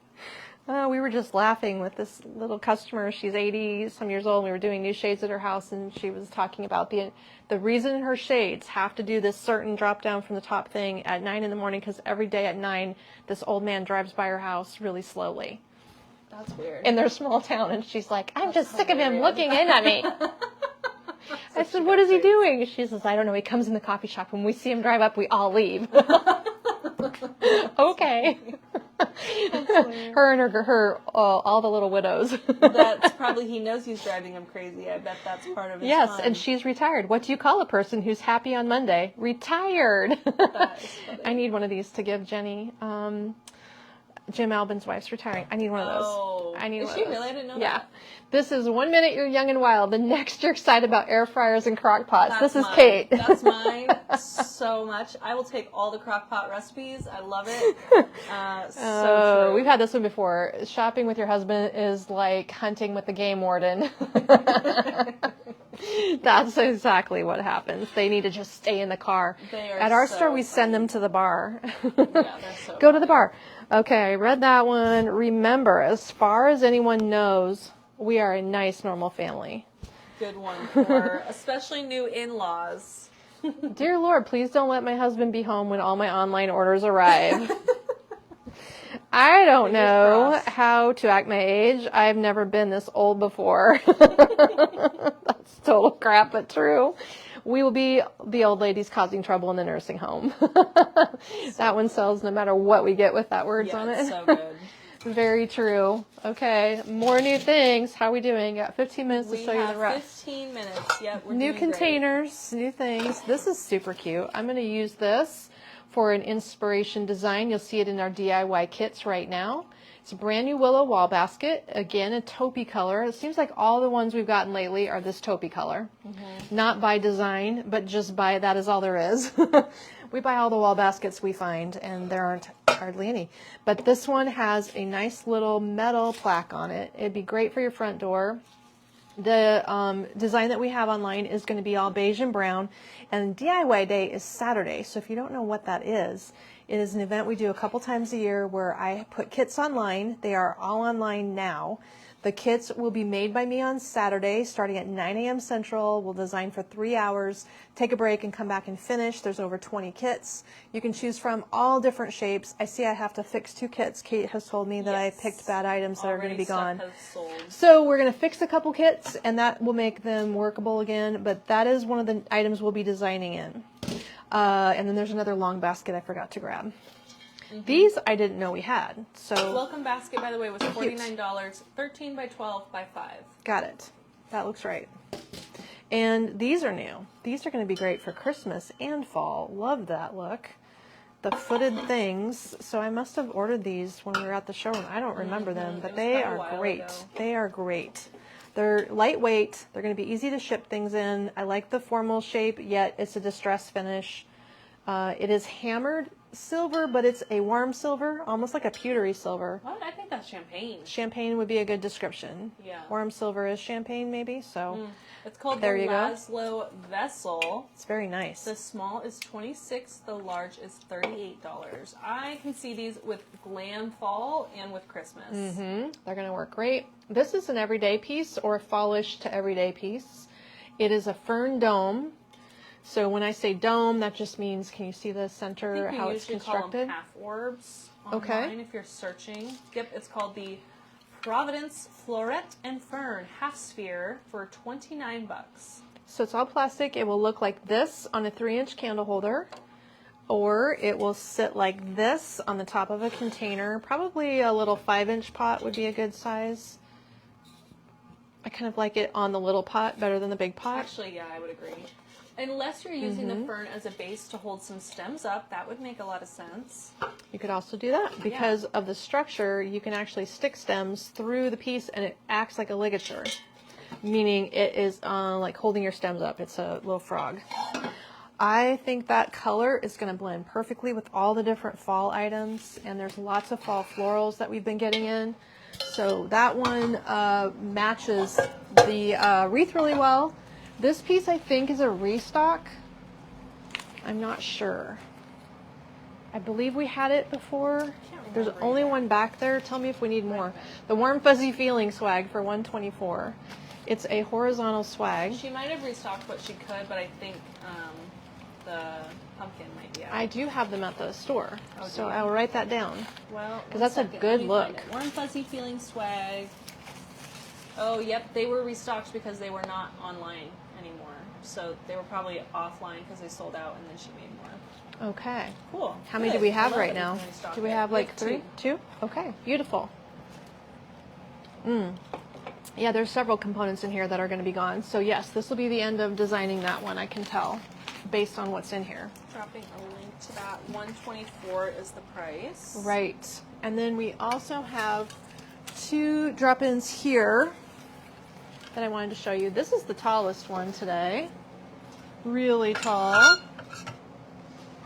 We were just laughing with this little customer. She's 80-some years old. We were doing new shades at her house, and she was talking about the reason her shades have to do this certain drop down from the top thing at 9 in the morning, because every day at 9, this old man drives by her house really slowly. That's weird. In their small town, and she's like, I'm just sick of him looking in at me. I said, what is he doing? She says, I don't know. He comes in the coffee shop. When we see him drive up, we all leave. Okay. Her and her all the little widows. That's probably, he knows he's driving him crazy. I bet that's part of his Yes, fun. and she's retired. What do you call a person who's happy on Monday? Retired. I need one of these to give Jenny. Jim Albin's wife's retiring. I need one of those. Oh, I need is one she of those. really? I didn't know Yeah. that. This is 1 minute you're young and wild. The next you're excited about air fryers and crock pots. That's This is mine. Kate. That's mine so much. I will take all the crock pot recipes. I love it. So true. We've had this one before. Shopping with your husband is like hunting with the game warden. That's exactly what happens. They need to just stay in the car. They are At our so store, we send funny. them to the bar. Yeah, they're so Go to the bar. Okay, I read that one. Remember, as far as anyone knows, we are a nice, normal family. good one for especially new in-laws. Dear Lord, please don't let my husband be home when all my online orders arrive. I don't know crossed. how to act my age. I've never been this old before. That's total crap, but true. We will be the old ladies causing trouble in the nursing home. That one sells no matter what we get with that words on it. It's so good. Very true. Okay, more new things. How are we doing? Got 15 minutes to show you the rest. 15 minutes. Yep, we're New doing great. containers, new things. This is super cute. I'm going to use this for an inspiration design. You'll see it in our DIY kits right now. It's a brand new willow wall basket. Again, a taupey color. It seems like all the ones we've gotten lately are this taupey color. Not by design, but just by that is all there is. We buy all the wall baskets we find, and there aren't hardly any. But this one has a nice little metal plaque on it. It'd be great for your front door. The design that we have online is going to be all beige and brown, and DIY Day is Saturday. So if you don't know what that is, it is an event we do a couple times a year where I put kits online. They are all online now. The kits will be made by me on Saturday starting at 9 a.m. Central. We'll design for 3 hours, take a break, and come back and finish. There's over 20 kits. You can choose from all different shapes. I see I have to fix 2 kits. Kate has told me that I picked bad items that are going to be gone. So we're going to fix a couple kits, and that will make them workable again. But that is one of the items we'll be designing in. And then there's another long basket I forgot to grab. These I didn't know we had. So welcome basket, by the way, was $49, 13 by 12 by 5. Got it. That looks right. And these are new. These are going to be great for Christmas and fall. Love that look. The footed things. So I must have ordered these when we were at the showroom. I don't remember them, but they are great. They are great. They're lightweight. They're going to be easy to ship things in. I like the formal shape, yet it's a distress finish. It is hammered silver, but it's a warm silver, almost like a pewtery silver. What? I think that's champagne. Champagne would be a good description. Yeah. Warm silver is champagne, maybe. So it's called there the you go. Laszlo Vessel. It's very nice. The small is $26. The large is $38. I can see these with glam fall and with Christmas. They're going to work great. This is an everyday piece or a fallish to everyday piece. It is a fern dome. So when I say dome, that just means, can you see the center, how it's constructed? Call them half orbs online if you're searching. Yep, it's called the Providence Floret and Fern Half Sphere for $29. So it's all plastic. It will look like this on a 3-inch candle holder, or it will sit like this on the top of a container. Probably a little 5-inch pot would be a good size. I kind of like it on the little pot better than the big pot. Actually, yeah, I would agree. Unless you're using the fern as a base to hold some stems up, that would make a lot of sense. You could also do that. Because of the structure, you can actually stick stems through the piece and it acts like a ligature, meaning it is like holding your stems up. It's a little frog. I think that color is going to blend perfectly with all the different fall items, and there's lots of fall florals that we've been getting in. So that one matches the wreath really well. This piece, I think, is a restock. I'm not sure. I believe we had it before. There's only one back there. Tell me if we need more. The Warm Fuzzy Feeling swag for $124. It's a horizontal swag. She might have restocked what she could, but I think the pumpkin might be out. I do have them at the store, so I will write that down. Well, because that's a good look. Warm Fuzzy Feeling swag. Oh, yep, they were restocked because they were not online anymore. So they were probably offline because they sold out, and then she made more. Okay. Cool. How many do we have right now? Do we have like 3? 2? Okay, beautiful. Yeah, there's several components in here that are going to be gone. So yes, this will be the end of designing that one, I can tell, based on what's in here. Dropping a link to that. $124 is the price. Right. And then we also have 2 drop-ins here that I wanted to show you. This is the tallest one today. Really tall.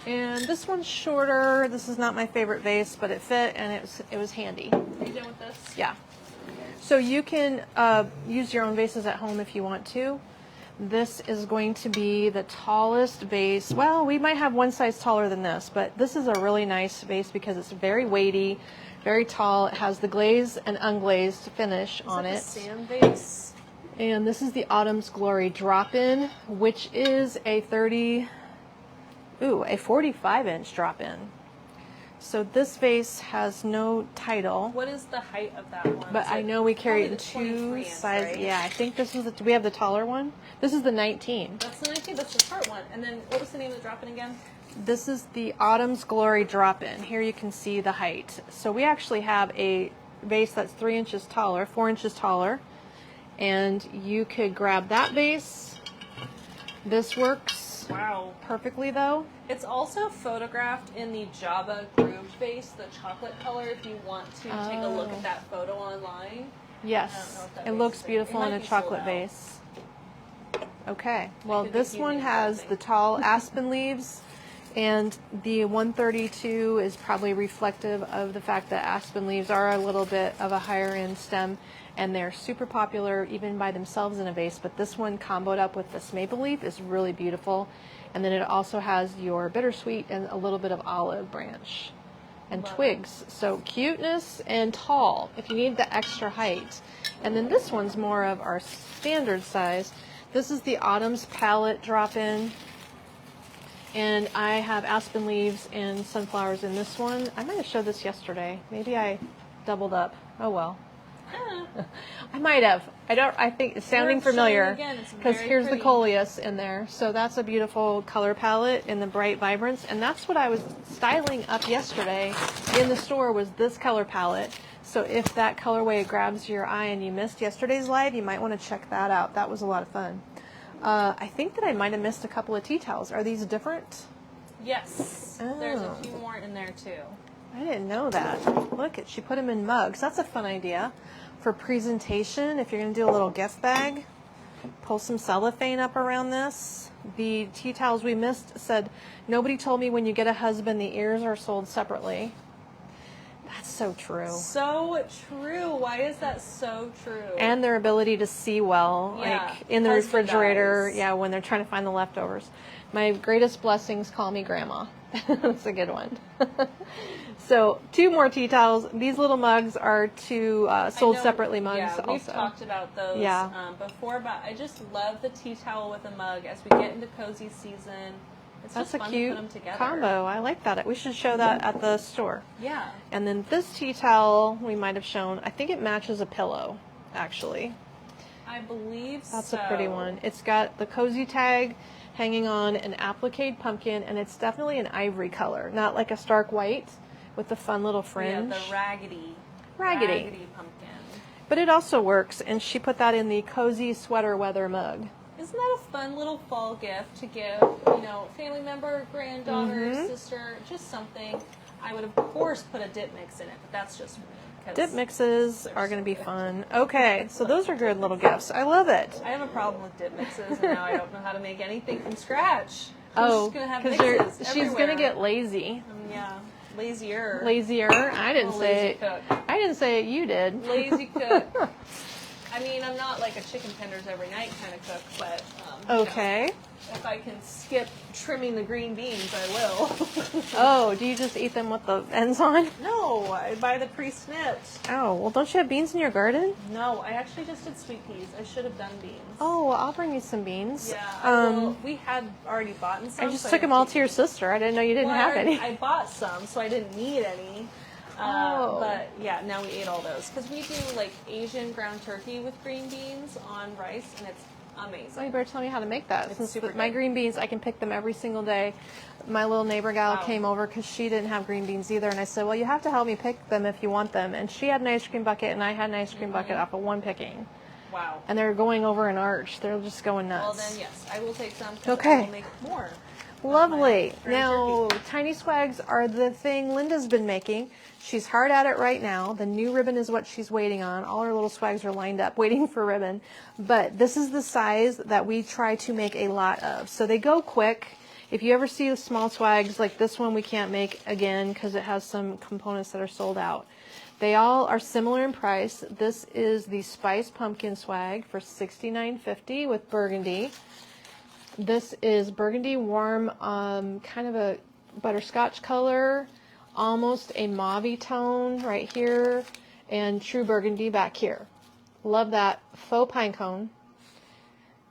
And this one's shorter. This is not my favorite vase, but it fit and it was handy. Are you done with this? Yeah. So you can use your own vases at home if you want to. This is going to be the tallest vase. Well, we might have one size taller than this, but this is a really nice vase because it's very weighty, very tall. It has the glazed and unglazed finish on it. Is that the sand vase? And this is the Autumn's Glory drop-in, which is a 45-inch drop-in. So this vase has no title. What is the height of that one? But I know we carry it in 2 sizes. Right? Yeah, I think this is do we have the taller one? This is the 19. That's the 19. That's the short one. And then what was the name of the drop-in again? This is the Autumn's Glory drop-in. Here you can see the height. So we actually have a vase that's 3 inches taller, 4 inches taller. And you could grab that vase. This works perfectly though. It's also photographed in the Java Groove vase, the chocolate color, if you want to take a look at that photo online. Yes, it looks beautiful in a chocolate vase. Okay, well this one has the tall aspen leaves. And the 132 is probably reflective of the fact that aspen leaves are a little bit of a higher end stem, and they're super popular even by themselves in a vase. But this one comboed up with this maple leaf is really beautiful. And then it also has your bittersweet and a little bit of olive branch and twigs. So cuteness and tall if you need the extra height. And then this one's more of our standard size. This is the Autumn's Palette drop-in. And I have aspen leaves and sunflowers in this one. I might have showed this yesterday. Maybe I doubled up. Oh well. I might have. I think it's sounding familiar because here's the coleus in there. So that's a beautiful color palette in the bright vibrance. And that's what I was styling up yesterday in the store, was this color palette. So if that colorway grabs your eye and you missed yesterday's live, you might want to check that out. That was a lot of fun. I think that I might have missed a couple of tea towels. Are these different? Yes. Oh. There's a few more in there too. I didn't know that. Look, she put them in mugs. That's a fun idea for presentation. If you're going to do a little gift bag, pull some cellophane up around this. The tea towels we missed said, nobody told me when you get a husband, the ears are sold separately. That's so true. So true. Why is that so true? And their ability to see well, Yeah. like in the refrigerator, Eyes. yeah, when they're trying to find the leftovers. My greatest blessings, call me grandma. That's a good one. So 2 more tea towels. These little mugs are 2 sold separately mugs. Yeah, we've also talked about those before, but I just love the tea towel with a mug as we get into cozy season. It's That's just a fun cute to put them together. combo. I like that. We should show that at the store. Yeah. And then this tea towel we might have shown. I think it matches a pillow, actually. I believe That's so. a pretty one. It's got the cozy tag hanging on an applique pumpkin, and it's definitely an ivory color, not like a stark white with the fun little fringe. Yeah, the raggedy pumpkin. But it also works, and she put that in the cozy sweater weather mug. Isn't that a fun little fall gift to give, family member, granddaughter, sister, just something? I would, of course, put a dip mix in it, but that's just me. Dip mixes are going to be fun. Okay, so those are good little gifts. I love it. I have a problem with dip mixes, and now I don't know how to make anything from scratch. Oh, because she's going to get lazy. Yeah, lazier. Lazier? I didn't say it. Cook. I didn't say it. You did. Lazy cook. I mean, I'm not like a chicken tenders every night kind of cook, but okay. If I can skip trimming the green beans, I will. Oh, do you just eat them with the ends on? No, I buy the pre-snipped. Oh, well, don't you have beans in your garden? No, I actually just did sweet peas. I should have done beans. Oh, well, I'll bring you some beans. Yeah, we had already bought some. I just took them all to your sister. I didn't know you didn't have any. I bought some, so I didn't need any. But yeah, now we ate all those because we do like Asian ground turkey with green beans on rice, and it's amazing. Well, you better tell me how to make that. It's Since super my good. green beans, I can pick them every single day. My little neighbor gal came over because she didn't have green beans either, and I said, well, you have to help me pick them if you want them. And she had an ice cream bucket, and I had an ice cream bucket off of one picking. Wow. And they're going over an arch. They're just going nuts. Well, then, yes, I will take some. Okay. I will make more. Lovely. Now, turkey. tiny swags are the thing Linda's been making. She's hard at it right now. The new ribbon is what she's waiting on. All her little swags are lined up waiting for ribbon. But this is the size that we try to make a lot of. So they go quick. If you ever see the small swags like this one, we can't make again because it has some components that are sold out. They all are similar in price. This is the Spice Pumpkin Swag for $69.50 with burgundy. This is burgundy warm, kind of a butterscotch color, almost a mauve tone right here, and true burgundy back here. Love that. Faux pine cone.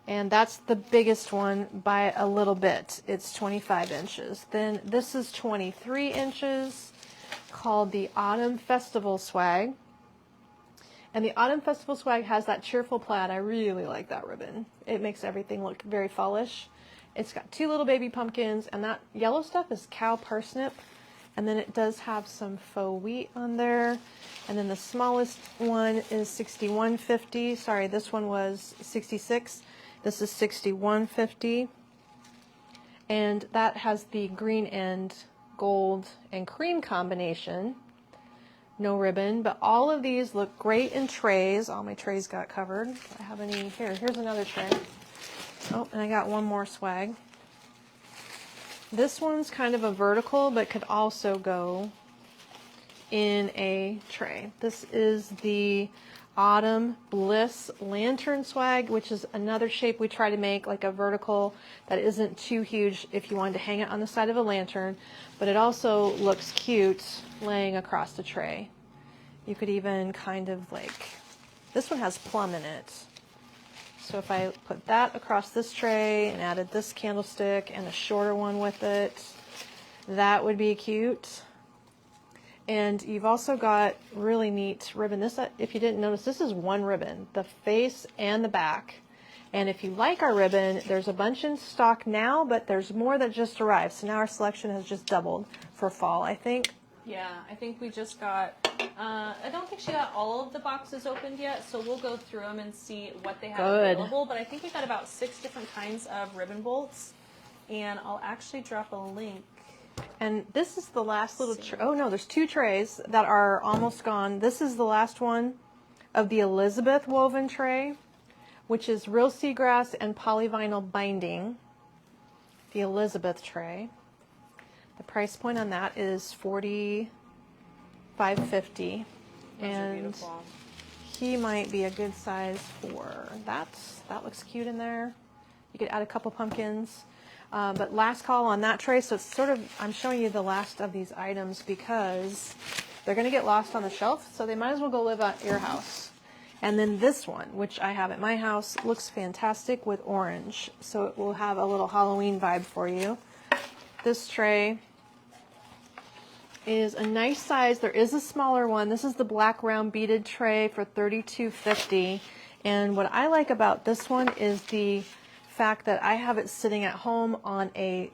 And that's the biggest one by a little bit. It's 25 inches. Then this is 23 inches, called the Autumn Festival Swag. And the Autumn Festival Swag has that cheerful plaid. I really like that ribbon. It makes everything look very fallish. It's got 2 little baby pumpkins, and that yellow stuff is cow parsnip. And then it does have some faux wheat on there. And then the smallest one is $61.50. Sorry, this one was $66. This is $61.50. And that has the green end gold and cream combination. No ribbon, but all of these look great in trays. All my trays got covered. Do I have any? Here's another tray. Oh, and I got one more swag. This one's kind of a vertical, but could also go in a tray. This is the Autumn Bliss Lantern Swag, which is another shape we try to make, like a vertical that isn't too huge if you wanted to hang it on the side of a lantern, but it also looks cute laying across the tray. You could even kind of like, this one has plum in it. So if I put that across this tray and added this candlestick and a shorter one with it, that would be cute. And you've also got really neat ribbon. This, if you didn't notice, this is one ribbon, the face and the back. And if you like our ribbon, there's a bunch in stock now, but there's more that just arrived. So now our selection has just doubled for fall, I think. Yeah, I think we just got, I don't think she got all of the boxes opened yet, so we'll go through them and see what they have available. But I think we got about 6 different kinds of ribbon bolts, and I'll actually drop a link. And this is the last little tray. Oh no, there's 2 trays that are almost gone. This is the last one of the Elizabeth woven tray, which is real seagrass and polyvinyl binding. The Elizabeth tray. The price point on that is $45.50, and he might be a good size for that. That looks cute in there. You could add a couple pumpkins. But last call on that tray, so it's sort of, I'm showing you the last of these items because they're going to get lost on the shelf, so they might as well go live at your house. And then this one, which I have at my house, looks fantastic with orange, so it will have a little Halloween vibe for you. This tray is a nice size. There is a smaller one. This is the black round beaded tray for $32.50. And what I like about this one is the fact that I have it sitting at home on a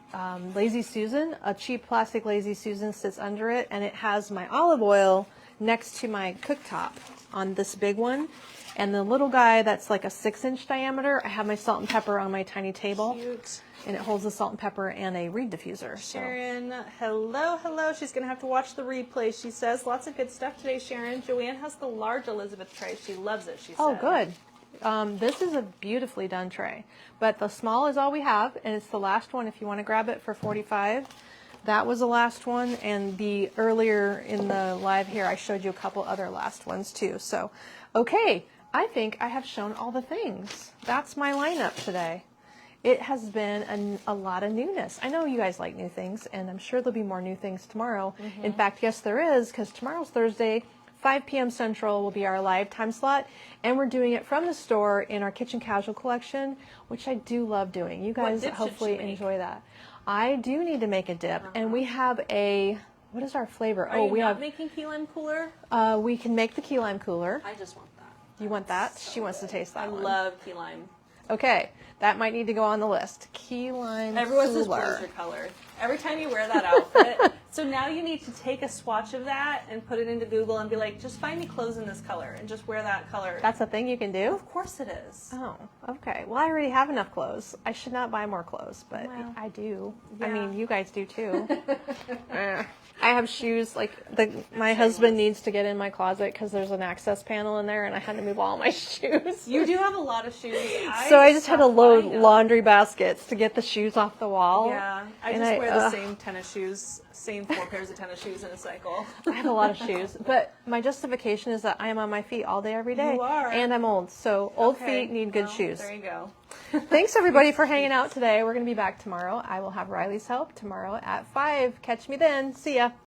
Lazy Susan. A cheap plastic Lazy Susan sits under it, and it has my olive oil next to my cooktop on this big one. And the little guy that's like a 6-inch diameter, I have my salt and pepper on my tiny table. Cute. And it holds the salt and pepper and a reed diffuser. Sharon, hello, hello. She's going to have to watch the replay, she says. Lots of good stuff today, Sharon. Joanne has the large Elizabeth tray. She loves it, she said. Oh, good. This is a beautifully done tray. But the small is all we have, and it's the last one if you want to grab it for $45. That was the last one, and the earlier in the live here, I showed you a couple other last ones too. So, okay, I think I have shown all the things. That's my lineup today. It has been a lot of newness. I know you guys like new things, and I'm sure there'll be more new things tomorrow. Mm-hmm. In fact, yes, there is, because tomorrow's Thursday, 5 p.m. Central will be our live time slot, and we're doing it from the store in our Kitchen Casual collection, which I do love doing. You guys hopefully enjoy that. I do need to make a dip, and we have a, what is our flavor? Are you not making key lime cooler? We can make the key lime cooler. I just want that. You want that? She wants to taste that one. I love key lime. Okay, that might need to go on the list. Key lime Everyone's cooler. is blazer color. Every time you wear that outfit. So now you need to take a swatch of that and put it into Google and be like, just find me clothes in this color and just wear that color. That's a thing you can do? Of course it is. Oh, okay. Well, I already have enough clothes. I should not buy more clothes, but well, I do. Yeah. I mean, you guys do too. I have shoes, like my husband needs to get in my closet because there's an access panel in there and I had to move all my shoes. You do have a lot of shoes. So I just had to load laundry baskets to get the shoes off the wall. Yeah, I just wear the same tennis shoes, same 4 pairs of tennis shoes in a cycle. I have a lot of shoes, but my justification is that I am on my feet all day, every day. You are. And I'm old, so old feet need good shoes. There you go. Thanks everybody for hanging out today. We're going to be back tomorrow. I will have Riley's help tomorrow at 5. Catch me then. See ya.